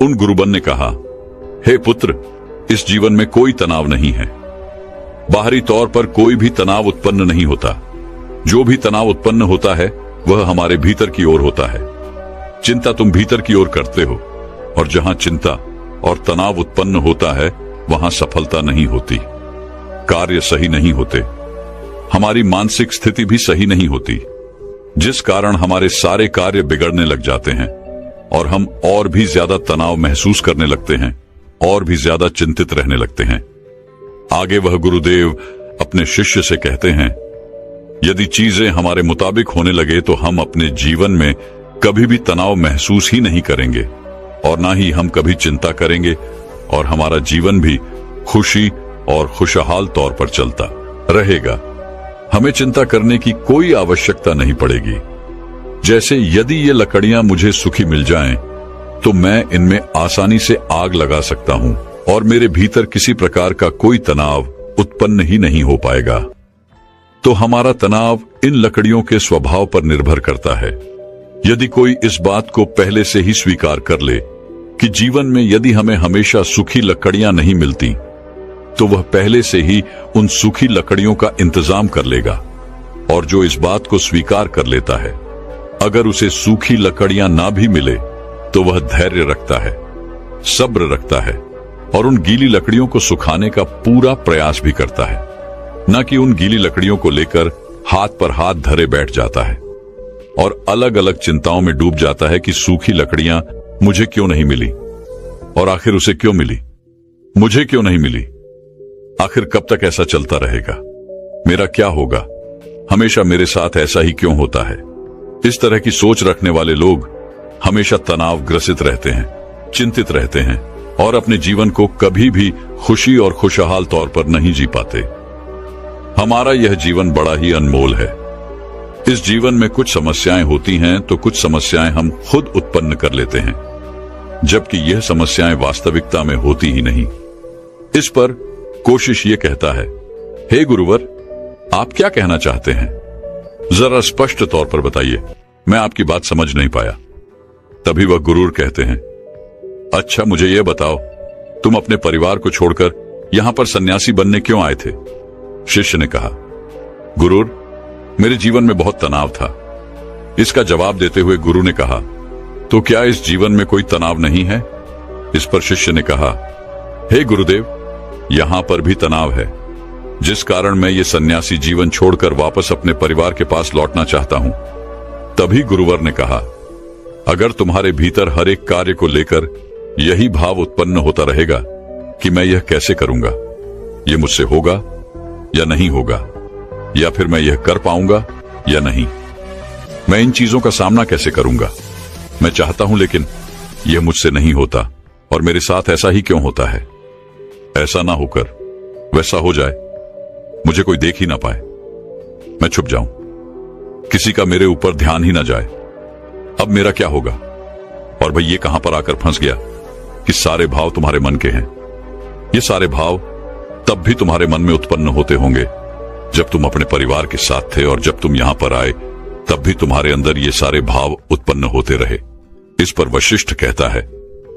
Speaker 1: उन गुरुबन ने कहा, हे पुत्र, इस जीवन में कोई तनाव नहीं है। बाहरी तौर पर कोई भी तनाव उत्पन्न नहीं होता। जो भी तनाव उत्पन्न होता है वह हमारे भीतर की ओर होता है। चिंता तुम भीतर की ओर करते हो, और जहां चिंता और तनाव उत्पन्न होता है वहां सफलता नहीं होती, कार्य सही नहीं होते, हमारी मानसिक स्थिति भी सही नहीं होती, जिस कारण हमारे सारे कार्य बिगड़ने लग जाते हैं और हम और भी ज्यादा तनाव महसूस करने लगते हैं और भी ज्यादा चिंतित रहने लगते हैं। आगे वह गुरुदेव अपने शिष्य से कहते हैं, यदि चीजें हमारे मुताबिक होने लगे तो हम अपने जीवन में कभी भी तनाव महसूस ही नहीं करेंगे और ना ही हम कभी चिंता करेंगे, और हमारा जीवन भी खुशी और खुशहाल तौर पर चलता रहेगा। हमें चिंता करने की कोई आवश्यकता नहीं पड़ेगी। जैसे यदि ये लकड़ियां मुझे सूखी मिल जाएं, तो मैं इनमें आसानी से आग लगा सकता हूं और मेरे भीतर किसी प्रकार का कोई तनाव उत्पन्न ही नहीं हो पाएगा। तो हमारा तनाव इन लकड़ियों के स्वभाव पर निर्भर करता है। यदि कोई इस बात को पहले से ही स्वीकार कर ले कि जीवन में यदि हमें हमेशा सूखी लकड़ियां नहीं मिलती, तो वह पहले से ही उन सूखी लकड़ियों का इंतजाम कर लेगा। और जो इस बात को स्वीकार कर लेता है, अगर उसे सूखी लकड़ियां ना भी मिले तो वह धैर्य रखता है, सब्र रखता है और उन गीली लकड़ियों को सुखाने का पूरा प्रयास भी करता है, न कि उन गीली लकड़ियों को लेकर हाथ पर हाथ धरे बैठ जाता है और अलग अलग चिंताओं में डूब जाता है कि सूखी लकड़ियां मुझे क्यों नहीं मिली, और आखिर उसे क्यों मिली, मुझे क्यों नहीं मिली, आखिर कब तक ऐसा चलता रहेगा, मेरा क्या होगा, हमेशा मेरे साथ ऐसा ही क्यों होता है। इस तरह की सोच रखने वाले लोग हमेशा तनाव ग्रसित रहते हैं, चिंतित रहते हैं और अपने जीवन को कभी भी खुशी और खुशहाल तौर पर नहीं जी पाते। हमारा यह जीवन बड़ा ही अनमोल है। इस जीवन में कुछ समस्याएं होती हैं तो कुछ समस्याएं हम खुद उत्पन्न कर लेते हैं, जबकि यह समस्याएं वास्तविकता में होती ही नहीं। इस पर कोशिश ये कहता है, हे गुरुवर, आप क्या कहना चाहते हैं, जरा स्पष्ट तौर पर बताइए, मैं आपकी बात समझ नहीं पाया। तभी वह गुरुर कहते हैं, अच्छा मुझे यह बताओ, तुम अपने परिवार को छोड़कर यहां पर सन्यासी बनने क्यों आए थे। शिष्य ने कहा, गुरुर, मेरे जीवन में बहुत तनाव था। इसका जवाब देते हुए गुरु ने कहा, तो क्या इस जीवन में कोई तनाव नहीं है। इस पर शिष्य ने कहा, हे गुरुदेव, यहां पर भी तनाव है, जिस कारण मैं ये सन्यासी जीवन छोड़कर वापस अपने परिवार के पास लौटना चाहता हूं। तभी गुरुवर ने कहा, अगर तुम्हारे भीतर हर एक कार्य को लेकर यही भाव उत्पन्न होता रहेगा कि मैं यह कैसे करूंगा, यह मुझसे होगा या नहीं होगा, या फिर मैं यह कर पाऊंगा या नहीं, मैं इन चीजों का सामना कैसे करूंगा, मैं चाहता हूं लेकिन यह मुझसे नहीं होता, और मेरे साथ ऐसा ही क्यों होता है। ऐसा ना होकर वैसा हो जाए, मुझे कोई देख ही ना पाए, मैं छुप जाऊं, किसी का मेरे ऊपर ध्यान ही ना जाए, अब मेरा क्या होगा। और भाई ये कहां पर आकर फंस गया कि सारे भाव तुम्हारे मन के हैं। ये सारे भाव तब भी तुम्हारे मन में उत्पन्न होते होंगे जब तुम अपने परिवार के साथ थे, और जब तुम यहां पर आए तब भी तुम्हारे अंदर ये सारे भाव उत्पन्न होते रहे। इस पर वशिष्ठ कहता है,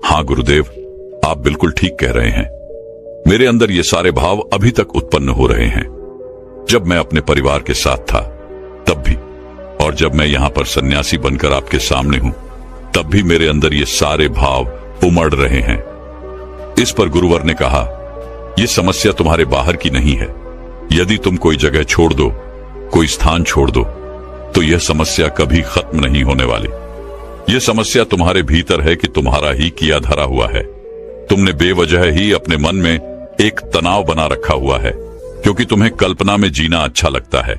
Speaker 1: हां गुरुदेव, आप बिल्कुल ठीक कह रहे हैं, मेरे अंदर ये सारे भाव अभी तक उत्पन्न हो रहे हैं। जब मैं अपने परिवार के साथ था तब भी, और जब मैं यहां पर सन्यासी बनकर आपके सामने हूं तब भी मेरे अंदर ये सारे भाव उमड़ रहे हैं। इस पर गुरुवर ने कहा, यह समस्या तुम्हारे बाहर की नहीं है। यदि तुम कोई जगह छोड़ दो, कोई स्थान छोड़ दो, तो यह समस्या कभी खत्म नहीं होने वाली। यह समस्या तुम्हारे भीतर है कि तुम्हारा ही किया धरा हुआ है। तुमने बेवजह ही अपने मन में एक तनाव बना रखा हुआ है, क्योंकि तुम्हें कल्पना में जीना अच्छा लगता है,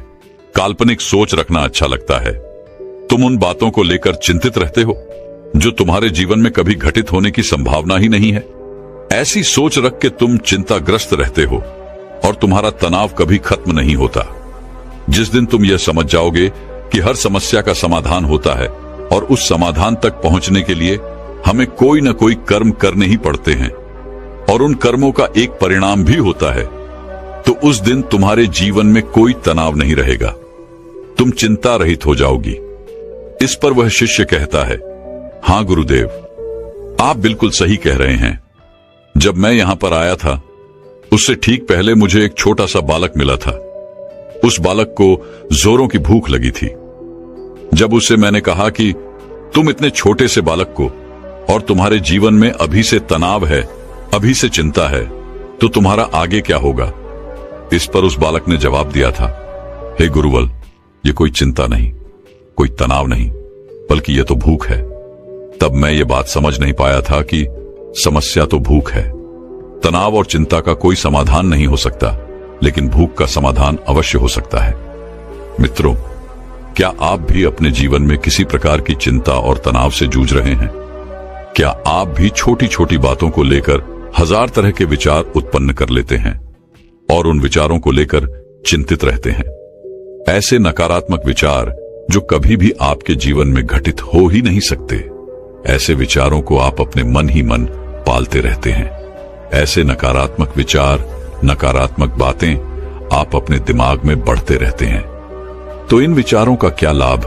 Speaker 1: काल्पनिक सोच रखना अच्छा लगता है। तुम उन बातों को लेकर चिंतित रहते हो जो तुम्हारे जीवन में कभी घटित होने की संभावना ही नहीं है। ऐसी सोच रख के तुम चिंताग्रस्त रहते हो और तुम्हारा तनाव कभी खत्म नहीं होता। जिस दिन तुम यह समझ जाओगे कि हर समस्या का समाधान होता है और उस समाधान तक पहुंचने के लिए हमें कोई न कोई कर्म करने ही पड़ते हैं और उन कर्मों का एक परिणाम भी होता है, तो उस दिन तुम्हारे जीवन में कोई तनाव नहीं रहेगा। तुम चिंता रहित हो जाओगी। इस पर वह शिष्य कहता है, हां गुरुदेव, आप बिल्कुल सही कह रहे हैं। जब मैं यहां पर आया था उससे ठीक पहले मुझे एक छोटा सा बालक मिला था। उस बालक को जोरों की भूख लगी थी। जब उससे मैंने कहा कि तुम इतने छोटे से बालक को, और तुम्हारे जीवन में अभी से तनाव है, अभी से चिंता है, तो तुम्हारा आगे क्या होगा? इस पर उस बालक ने जवाब दिया था, हे गुरुवल, ये कोई चिंता नहीं, कोई तनाव नहीं, बल्कि ये तो भूख है। तब मैं ये बात समझ नहीं पाया था कि समस्या तो भूख है। तनाव और चिंता का कोई समाधान नहीं हो सकता, लेकिन भूख का समाधान अवश्य हो सकता है। मित्रों, क्या आप भी अपने जीवन में किसी प्रकार की चिंता और तनाव से जूझ रहे हैं? क्या आप भी छोटी छोटी बातों को लेकर हजार तरह के विचार उत्पन्न कर लेते हैं और उन विचारों को लेकर चिंतित रहते हैं? ऐसे नकारात्मक विचार जो कभी भी आपके जीवन में घटित हो ही नहीं सकते, ऐसे विचारों को आप अपने मन ही मन पालते रहते हैं। ऐसे नकारात्मक विचार, नकारात्मक बातें आप अपने दिमाग में बढ़ते रहते हैं। तो इन विचारों का क्या लाभ?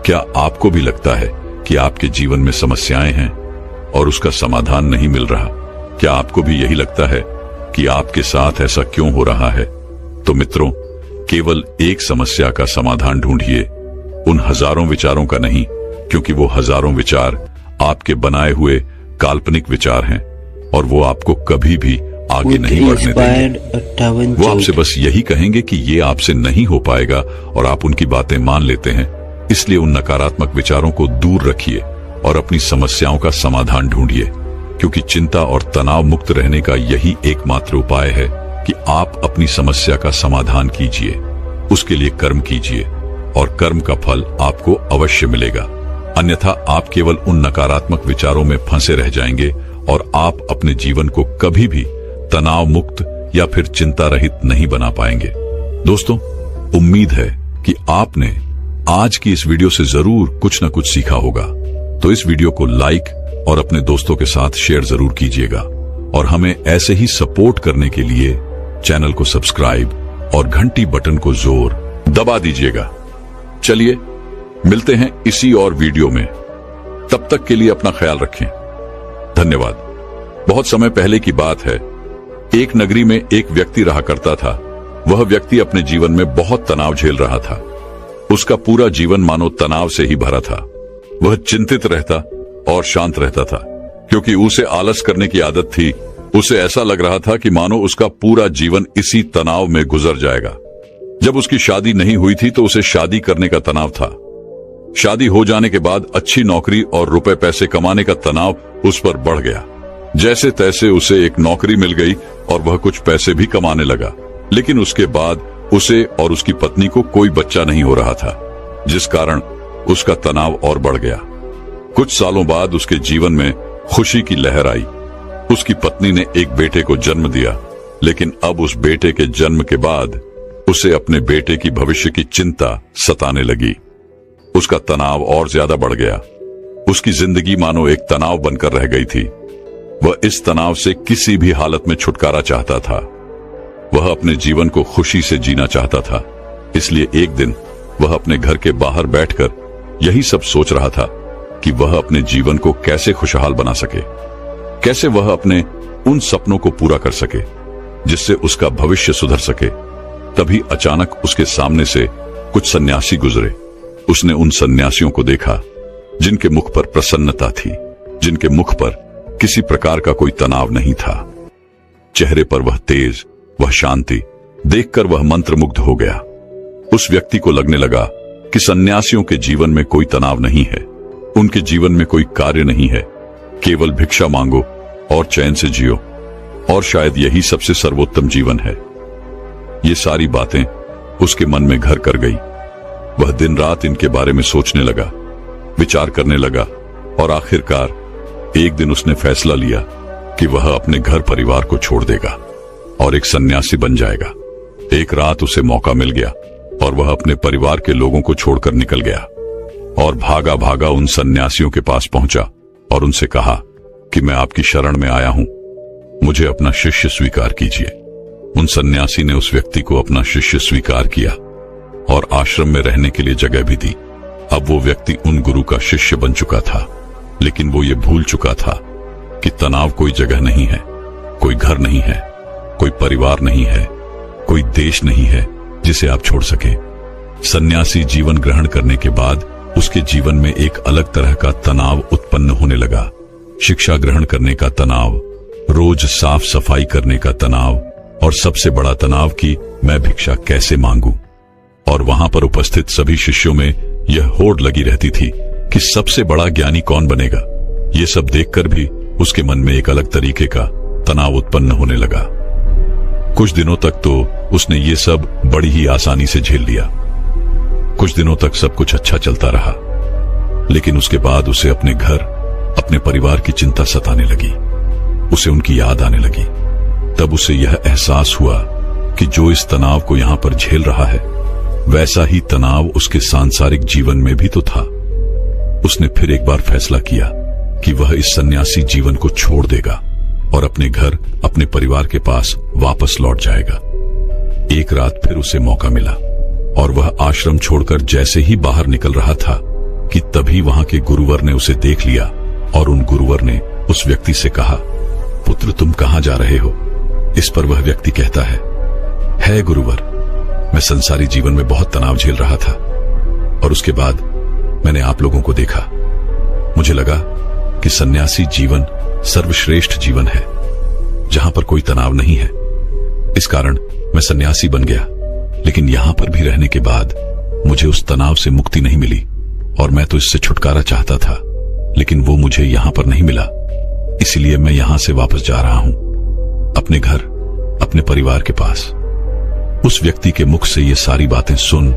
Speaker 1: क्या आपको भी लगता है कि आपके जीवन में समस्याएं हैं और उसका समाधान नहीं मिल रहा? क्या आपको भी यही लगता है कि आपके साथ ऐसा क्यों हो रहा है? तो मित्रों, केवल एक समस्या का समाधान ढूंढिए, उन हजारों विचारों का नहीं, क्योंकि वो हजारों विचार आपके बनाए हुए काल्पनिक विचार हैं और वो आपको कभी भी आगे नहीं बढ़ने देंगे। वो आपसे बस यही कहेंगे कि ये आपसे नहीं हो पाएगा और आप उनकी बातें मान लेते हैं। इसलिए उन नकारात्मक विचारों को दूर रखिए और अपनी समस्याओं का समाधान ढूंढिए, क्योंकि चिंता और तनाव मुक्त रहने का यही एकमात्र उपाय है कि आप अपनी समस्या का समाधान कीजिए, उसके लिए कर्म कीजिए और कर्म का फल आपको अवश्य मिलेगा। अन्यथा आप केवल उन नकारात्मक विचारों में फंसे रह जाएंगे और आप अपने जीवन को कभी भी तनाव मुक्त या फिर चिंता रहित नहीं बना पाएंगे। दोस्तों, उम्मीद है कि आपने आज की इस वीडियो से जरूर कुछ न कुछ सीखा होगा। तो इस वीडियो को लाइक और अपने दोस्तों के साथ शेयर जरूर कीजिएगा और हमें ऐसे ही सपोर्ट करने के लिए चैनल को सब्सक्राइब और घंटी बटन को जोर दबा दीजिएगा। चलिए मिलते हैं इसी और वीडियो में। तब तक के लिए अपना ख्याल रखें। धन्यवाद। बहुत समय पहले की बात है, एक नगरी में एक व्यक्ति रहा करता था। वह व्यक्ति अपने जीवन में बहुत तनाव झेल रहा था। उसका पूरा जीवन मानो तनाव से ही भरा था। वह चिंतित रहता और शांत रहता था, क्योंकि उसे आलस करने की आदत थी। उसे ऐसा लग रहा था कि मानो उसका पूरा जीवन इसी तनाव में गुजर जाएगा। जब उसकी शादी नहीं हुई थी तो उसे शादी करने का तनाव था। शादी हो जाने के बाद अच्छी नौकरी और रुपए पैसे कमाने का तनाव उस पर बढ़ गया। जैसे तैसे उसे एक नौकरी मिल गई और वह कुछ पैसे भी कमाने लगा, लेकिन उसके बाद उसे और उसकी पत्नी को कोई बच्चा नहीं हो रहा था, जिस कारण उसका तनाव और बढ़ गया। कुछ सालों बाद उसके जीवन में खुशी की लहर आई। उसकी पत्नी ने एक बेटे को जन्म दिया, लेकिन अब उस बेटे के जन्म के बाद उसे अपने बेटे की भविष्य की चिंता सताने लगी। उसका तनाव और ज्यादा बढ़ गया। उसकी जिंदगी मानो एक तनाव बनकर रह गई थी। वह इस तनाव से किसी भी हालत में छुटकारा चाहता था। वह अपने जीवन को खुशी से जीना चाहता था। इसलिए एक दिन वह अपने घर के बाहर बैठकर यही सब सोच रहा था कि वह अपने जीवन को कैसे खुशहाल बना सके, कैसे वह अपने उन सपनों को पूरा कर सके जिससे उसका भविष्य सुधर सके। तभी अचानक उसके सामने से कुछ सन्यासी गुजरे। उसने उन सन्यासियों को देखा जिनके मुख पर प्रसन्नता थी, जिनके मुख पर किसी प्रकार का कोई तनाव नहीं था। चेहरे पर वह तेज, वह शांति देखकर वह मंत्रमुग्ध हो गया। उस व्यक्ति को लगने लगा कि सन्यासियों के जीवन में कोई तनाव नहीं है, उनके जीवन में कोई कार्य नहीं है, केवल भिक्षा मांगो और चैन से जियो, और शायद यही सबसे सर्वोत्तम जीवन है। ये सारी बातें उसके मन में घर कर गई। वह दिन रात इनके बारे में सोचने लगा, विचार करने लगा, और आखिरकार एक दिन उसने फैसला लिया कि वह अपने घर परिवार को छोड़ देगा और एक सन्यासी बन जाएगा। एक रात उसे मौका मिल गया और वह अपने परिवार के लोगों को छोड़कर निकल गया और भागा भागा उन सन्यासियों के पास पहुंचा और उनसे कहा कि मैं आपकी शरण में आया हूं, मुझे अपना शिष्य स्वीकार कीजिए। उन सन्यासी ने उस व्यक्ति को अपना शिष्य स्वीकार किया और आश्रम में रहने के लिए जगह भी दी। अब वो व्यक्ति उन गुरु का शिष्य बन चुका था, लेकिन वो ये भूल चुका था कि तनाव कोई जगह नहीं है, कोई घर नहीं है, कोई परिवार नहीं है, कोई देश नहीं है जिसे आप छोड़ सके। सन्यासी जीवन ग्रहण करने के बाद उसके जीवन में एक अलग तरह का तनाव उत्पन्न होने लगा। शिक्षा ग्रहण करने का तनाव, रोज साफ सफाई करने का तनाव, और सबसे बड़ा तनाव कि मैं भिक्षा कैसे मांगू। और वहां पर उपस्थित सभी शिष्यों में यह होड़ लगी रहती थी कि सबसे बड़ा ज्ञानी कौन बनेगा। ये सब देखकर भी उसके मन में एक अलग तरीके का तनाव उत्पन्न होने लगा। कुछ दिनों तक तो उसने ये सब बड़ी ही आसानी से झेल लिया। कुछ दिनों तक सब कुछ अच्छा चलता रहा, लेकिन उसके बाद उसे अपने घर, अपने परिवार की चिंता सताने लगी। उसे उनकी याद आने लगी। तब उसे यह एहसास हुआ कि जो इस तनाव को यहां पर झेल रहा है, वैसा ही तनाव उसके सांसारिक जीवन में भी तो था। उसने फिर एक बार फैसला किया कि वह इस सन्यासी जीवन को छोड़ देगा और अपने घर, अपने परिवार के पास वापस लौट जाएगा। एक रात फिर उसे मौका मिला और वह आश्रम छोड़कर जैसे ही बाहर निकल रहा था कि तभी वहां के गुरुवर ने उसे देख लिया और उन गुरुवर ने उस व्यक्ति से कहा, पुत्र तुम कहां जा रहे हो? इस पर वह व्यक्ति कहता है गुरुवर, मैं संसारी जीवन में बहुत तनाव झेल रहा था और उसके बाद मैंने आप लोगों को देखा। मुझे लगा कि सन्यासी जीवन सर्वश्रेष्ठ जीवन है जहां पर कोई तनाव नहीं है। इस कारण मैं सन्यासी बन गया, लेकिन यहां पर भी रहने के बाद मुझे उस तनाव से मुक्ति नहीं मिली और मैं तो इससे छुटकारा चाहता था, लेकिन वो मुझे यहां पर नहीं मिला। इसलिए मैं यहां से वापस जा रहा हूं, अपने घर, अपने परिवार के पास। उस व्यक्ति के मुख से ये सारी बातें सुन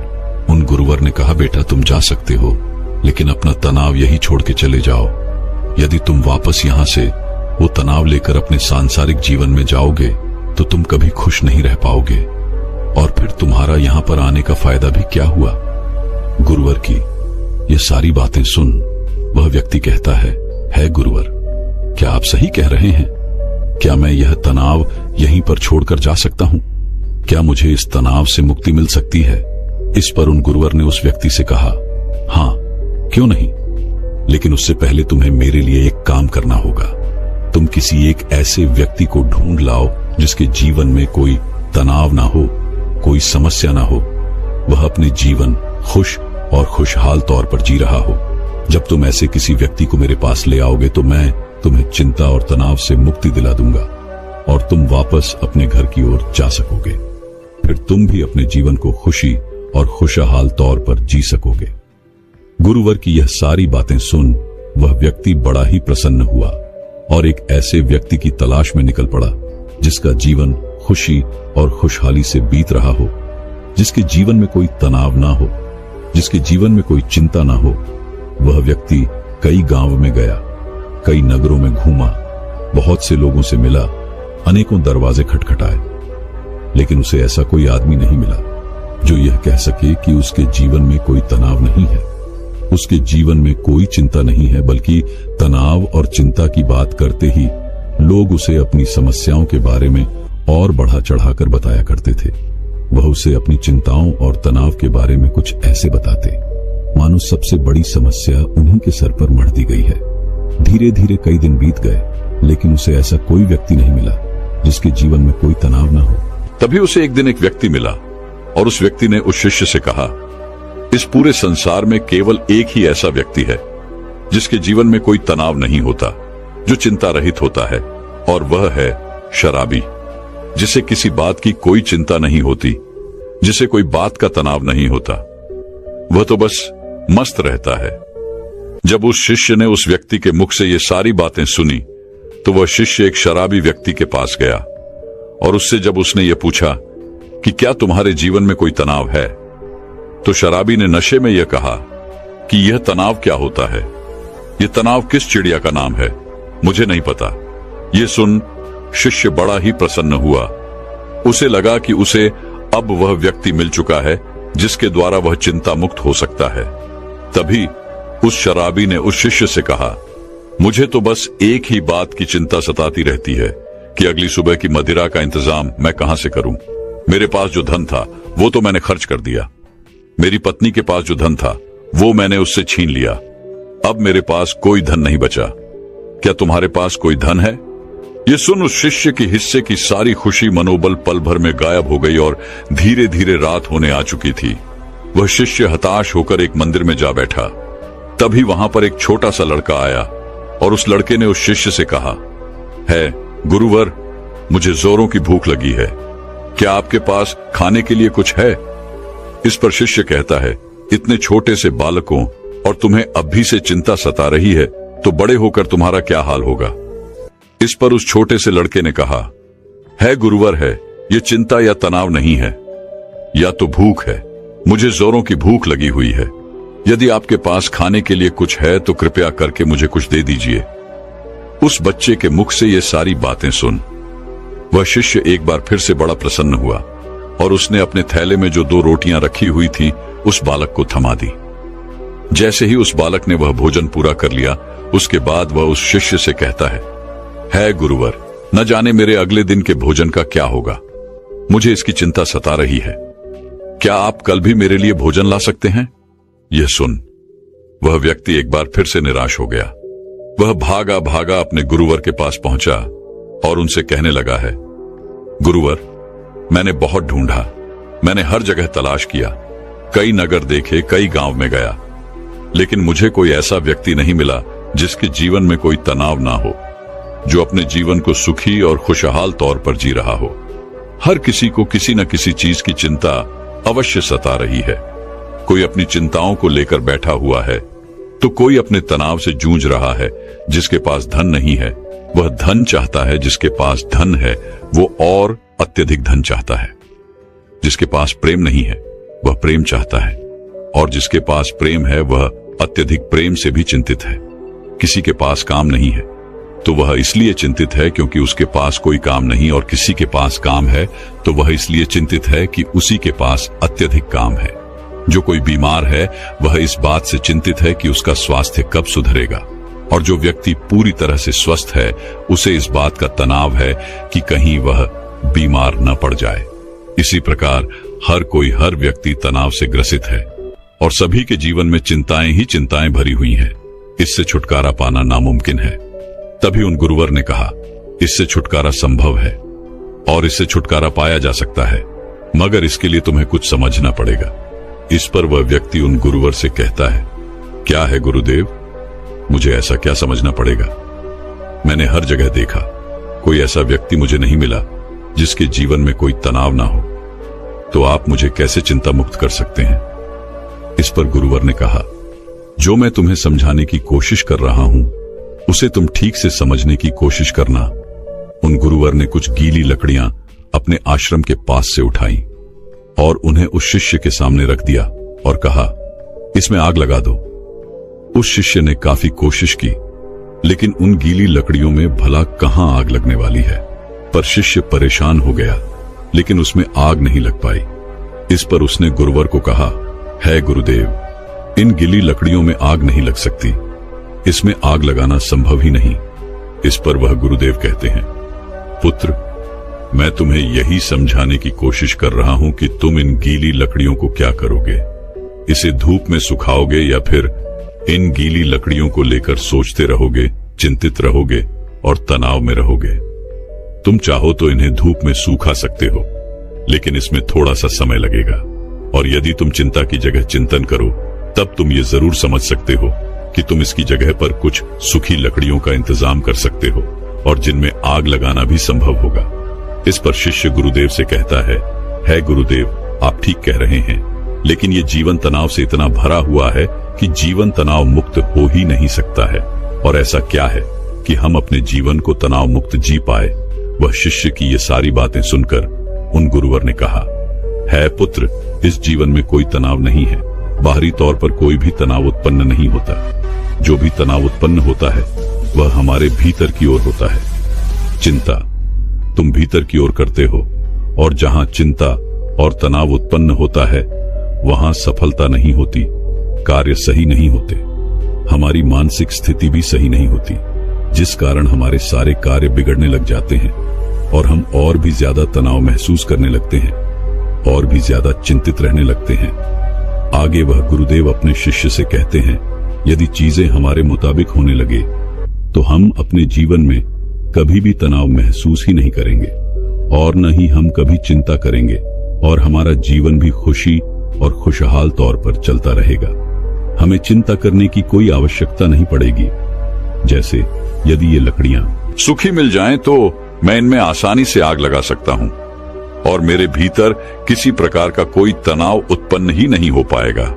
Speaker 1: उन गुरुवर ने कहा, बेटा तुम जा सकते हो, लेकिन अपना तनाव यही छोड़ के चले जाओ। यदि तुम वापस यहां से वो तनाव लेकर अपने सांसारिक जीवन में जाओगे तो तुम कभी खुश नहीं रह पाओगे और फिर तुम्हारा यहां पर आने का फायदा भी क्या हुआ। गुरुवर की ये सारी बातें सुन वह व्यक्ति कहता है गुरुवर, क्या आप सही कह रहे हैं? क्या मैं यह तनाव यहीं पर छोड़कर जा सकता हूं? क्या मुझे इस तनाव से मुक्ति मिल सकती है? इस पर उन गुरुवर ने उस व्यक्ति से कहा, हां, क्यों नहीं, लेकिन उससे पहले तुम्हें मेरे लिए एक काम करना होगा। तुम किसी एक ऐसे व्यक्ति को ढूंढ लाओ जिसके जीवन में कोई तनाव ना हो, कोई समस्या ना हो, वह अपने जीवन खुश और खुशहाल तौर पर जी रहा हो। जब तुम ऐसे किसी व्यक्ति को मेरे पास ले आओगे तो मैं तुम्हें चिंता और तनाव से मुक्ति दिला दूंगा और तुम वापस अपने घर की ओर जा सकोगे। फिर तुम भी अपने जीवन को खुशी और खुशहाल तौर पर जी सकोगे। गुरुवर की यह सारी बातें सुन वह व्यक्ति बड़ा ही प्रसन्न हुआ और एक ऐसे व्यक्ति की तलाश में निकल पड़ा जिसका जीवन खुशी और खुशहाली से बीत रहा हो, जिसके जीवन में कोई तनाव ना हो, जिसके जीवन में कोई चिंता ना हो। वह व्यक्ति कई गांव में गया, कई नगरों में घूमा, बहुत से लोगों से मिला, अनेकों दरवाजे खटखटाए, लेकिन उसे ऐसा कोई आदमी नहीं मिला जो यह कह सके कि उसके जीवन में कोई तनाव नहीं है, उसके जीवन में कोई चिंता नहीं है। बल्कि तनाव और चिंता की बात करते ही लोग उसे अपनी समस्याओं के बारे में और बढ़ा चढ़ाकर बताया करते थे। वह उसे अपनी चिंताओं और तनाव के बारे में कुछ ऐसे बताते मानो सबसे बड़ी समस्या उन्हीं के सर पर मढ़ दी गई है। धीरे धीरे कई दिन बीत गए, लेकिन उसे ऐसा कोई व्यक्ति नहीं मिला जिसके जीवन में कोई तनाव ना हो। तभी उसे एक दिन एक व्यक्ति मिला और उस व्यक्ति ने उस शिष्य से कहा, इस पूरे संसार में केवल एक ही ऐसा व्यक्ति है जिसके जीवन में कोई तनाव नहीं होता, जो चिंता रहित होता है, और वह है शराबी, जिसे किसी बात की कोई चिंता नहीं होती, जिसे कोई बात का तनाव नहीं होता। वह तो बस मस्त रहता है। जब उस शिष्य ने उस व्यक्ति के मुख से ये सारी बातें सुनी तो वह शिष्य एक शराबी व्यक्ति के पास गया और उससे जब उसने ये पूछा कि क्या तुम्हारे जीवन में कोई तनाव है, तो शराबी ने नशे में यह कहा कि यह तनाव क्या होता है, यह तनाव किस चिड़िया का नाम है, मुझे नहीं पता। यह सुन शिष्य बड़ा ही प्रसन्न हुआ। उसे लगा कि उसे अब वह व्यक्ति मिल चुका है जिसके द्वारा वह चिंता मुक्त हो सकता है। तभी उस शराबी ने उस शिष्य से कहा, मुझे तो बस एक ही बात की चिंता सताती रहती है कि अगली सुबह की मदिरा का इंतजाम मैं कहां से करूं। मेरे पास जो धन था वो तो मैंने खर्च कर दिया, मेरी पत्नी के पास जो धन था वो मैंने उससे छीन लिया, अब मेरे पास कोई धन नहीं बचा। क्या तुम्हारे पास कोई धन है? ये सुन उस शिष्य की हिस्से की सारी खुशी मनोबल पल भर में गायब हो गई और धीरे धीरे रात होने आ चुकी थी। वह शिष्य हताश होकर एक मंदिर में जा बैठा। तभी वहां पर एक छोटा सा लड़का आया और उस लड़के ने उस शिष्य से कहा, है गुरुवर, मुझे जोरों की भूख लगी है, क्या आपके पास खाने के लिए कुछ है? इस पर शिष्य कहता है, इतने छोटे से बालकों और तुम्हें अभी से चिंता सता रही है तो बड़े होकर तुम्हारा क्या हाल होगा। इस पर उस छोटे से लड़के ने कहा, है गुरुवर, है ये चिंता या तनाव नहीं है, या तो भूख है, मुझे जोरों की भूख लगी हुई है। यदि आपके पास खाने के लिए कुछ है तो कृपया करके मुझे कुछ दे दीजिए। उस बच्चे के मुख से ये सारी बातें सुन वह शिष्य एक बार फिर से बड़ा प्रसन्न हुआ और उसने अपने थैले में जो 2 रोटियां रखी हुई थी उस बालक को थमा दी। जैसे ही उस बालक ने वह भोजन पूरा कर लिया, उसके बाद वह उस शिष्य से कहता है गुरुवर, न जाने मेरे अगले दिन के भोजन का क्या होगा, मुझे इसकी चिंता सता रही है, क्या आप कल भी मेरे लिए भोजन ला सकते हैं? यह सुन वह व्यक्ति एक बार फिर से निराश हो गया। वह भागा भागा अपने गुरुवर के पास पहुंचा और उनसे कहने लगा है, गुरुवर, मैंने बहुत ढूंढा, मैंने हर जगह तलाश किया, कई नगर देखे, कई गांव में गया, लेकिन मुझे कोई ऐसा व्यक्ति नहीं मिला जिसके जीवन में कोई तनाव ना हो, जो अपने जीवन को सुखी और खुशहाल तौर पर जी रहा हो। हर किसी को किसी न किसी चीज की चिंता अवश्य सता रही है। कोई अपनी चिंताओं को लेकर बैठा हुआ है तो कोई अपने तनाव से जूझ रहा है। जिसके पास धन नहीं है वह धन चाहता है, जिसके पास धन है वो और अत्यधिक धन चाहता है। जिसके पास प्रेम नहीं है वह प्रेम चाहता है, और जिसके पास प्रेम है वह अत्यधिक प्रेम से भी चिंतित है। किसी के पास काम नहीं है तो वह इसलिए चिंतित है क्योंकि उसके पास कोई काम नहीं, और किसी के पास काम है तो वह इसलिए चिंतित है कि उसी के पास अत्यधिक काम है। जो कोई बीमार है वह इस बात से चिंतित है कि उसका स्वास्थ्य कब सुधरेगा, और जो व्यक्ति पूरी तरह से स्वस्थ है उसे इस बात का तनाव है कि कहीं वह बीमार न पड़ जाए। इसी प्रकार हर व्यक्ति तनाव से ग्रसित है और सभी के जीवन में चिंताएं ही चिंताएं भरी हुई हैं। इससे छुटकारा पाना नामुमकिन है। तभी उन गुरुवर ने कहा, इससे छुटकारा संभव है और इससे छुटकारा पाया जा सकता है, मगर इसके लिए तुम्हें कुछ समझना पड़ेगा। इस पर वह व्यक्ति उन गुरुवर से कहता है, क्या है गुरुदेव, मुझे ऐसा क्या समझना पड़ेगा? मैंने हर जगह देखा, कोई ऐसा व्यक्ति मुझे नहीं मिला जिसके जीवन में कोई तनाव ना हो, तो आप मुझे कैसे चिंता मुक्त कर सकते हैं? इस पर गुरुवर ने कहा, जो मैं तुम्हें समझाने की कोशिश कर रहा हूं उसे तुम ठीक से समझने की कोशिश करना। उन गुरुवर ने कुछ गीली लकड़ियां अपने आश्रम के पास से उठाई और उन्हें उस शिष्य के सामने रख दिया और कहा, इसमें आग लगा दो। उस शिष्य ने काफी कोशिश की, लेकिन उन गीली लकड़ियों में भला कहां आग लगने वाली है। पर शिष्य परेशान हो गया, लेकिन उसमें आग नहीं लग पाई। इस पर उसने गुरुवर को कहा, है गुरुदेव, इन गीली लकड़ियों में आग नहीं लग सकती, इसमें आग लगाना संभव ही नहीं। इस पर वह गुरुदेव कहते हैं, पुत्र, मैं तुम्हें यही समझाने की कोशिश कर रहा हूं कि तुम इन गीली लकड़ियों को क्या करोगे। इसे धूप में सुखाओगे या फिर इन गीली लकड़ियों को लेकर सोचते रहोगे, चिंतित रहोगे और तनाव में रहोगे। तुम चाहो तो इन्हें धूप में सूखा सकते हो, लेकिन इसमें थोड़ा सा समय लगेगा। और यदि तुम चिंता की जगह चिंतन करो, तब तुम ये जरूर समझ सकते हो कि तुम इसकी जगह पर कुछ सूखी लकड़ियों का इंतजाम कर सकते हो और जिनमें आग लगाना भी संभव होगा। इस पर शिष्य गुरुदेव से कहता है गुरुदेव, आप ठीक कह रहे हैं, लेकिन ये जीवन तनाव से इतना भरा हुआ है कि जीवन तनाव मुक्त हो ही नहीं सकता है। और ऐसा क्या है कि हम अपने जीवन को तनाव मुक्त जी पाए? वह शिष्य की ये सारी बातें सुनकर उन गुरुवर ने कहा, है पुत्र, इस जीवन में कोई तनाव नहीं है। बाहरी तौर पर कोई भी तनाव उत्पन्न नहीं होता। जो भी तनाव उत्पन्न होता है वह हमारे भीतर की ओर होता है। चिंता तुम भीतर की ओर करते हो, और जहां चिंता और तनाव उत्पन्न होता है वहां सफलता नहीं होती, कार्य सही नहीं होते, हमारी मानसिक स्थिति भी सही नहीं होती, जिस कारण हमारे सारे कार्य बिगड़ने लग जाते हैं और हम और भी ज्यादा तनाव महसूस करने लगते हैं और भी ज्यादा चिंतित रहने लगते हैं। आगे वह गुरुदेव अपने शिष्य से कहते हैं, यदि चीजें हमारे मुताबिक होने लगे तो हम अपने जीवन में कभी भी तनाव महसूस ही नहीं करेंगे और न ही हम कभी चिंता करेंगे, और हमारा जीवन भी खुशी और खुशहाल तौर पर चलता रहेगा। हमें चिंता करने की कोई आवश्यकता नहीं पड़ेगी। जैसे यदि ये लकड़ियां सूखी मिल जाएं तो मैं इनमें आसानी से आग लगा सकता हूं और मेरे भीतर किसी प्रकार का कोई तनाव उत्पन्न ही नहीं हो पाएगा।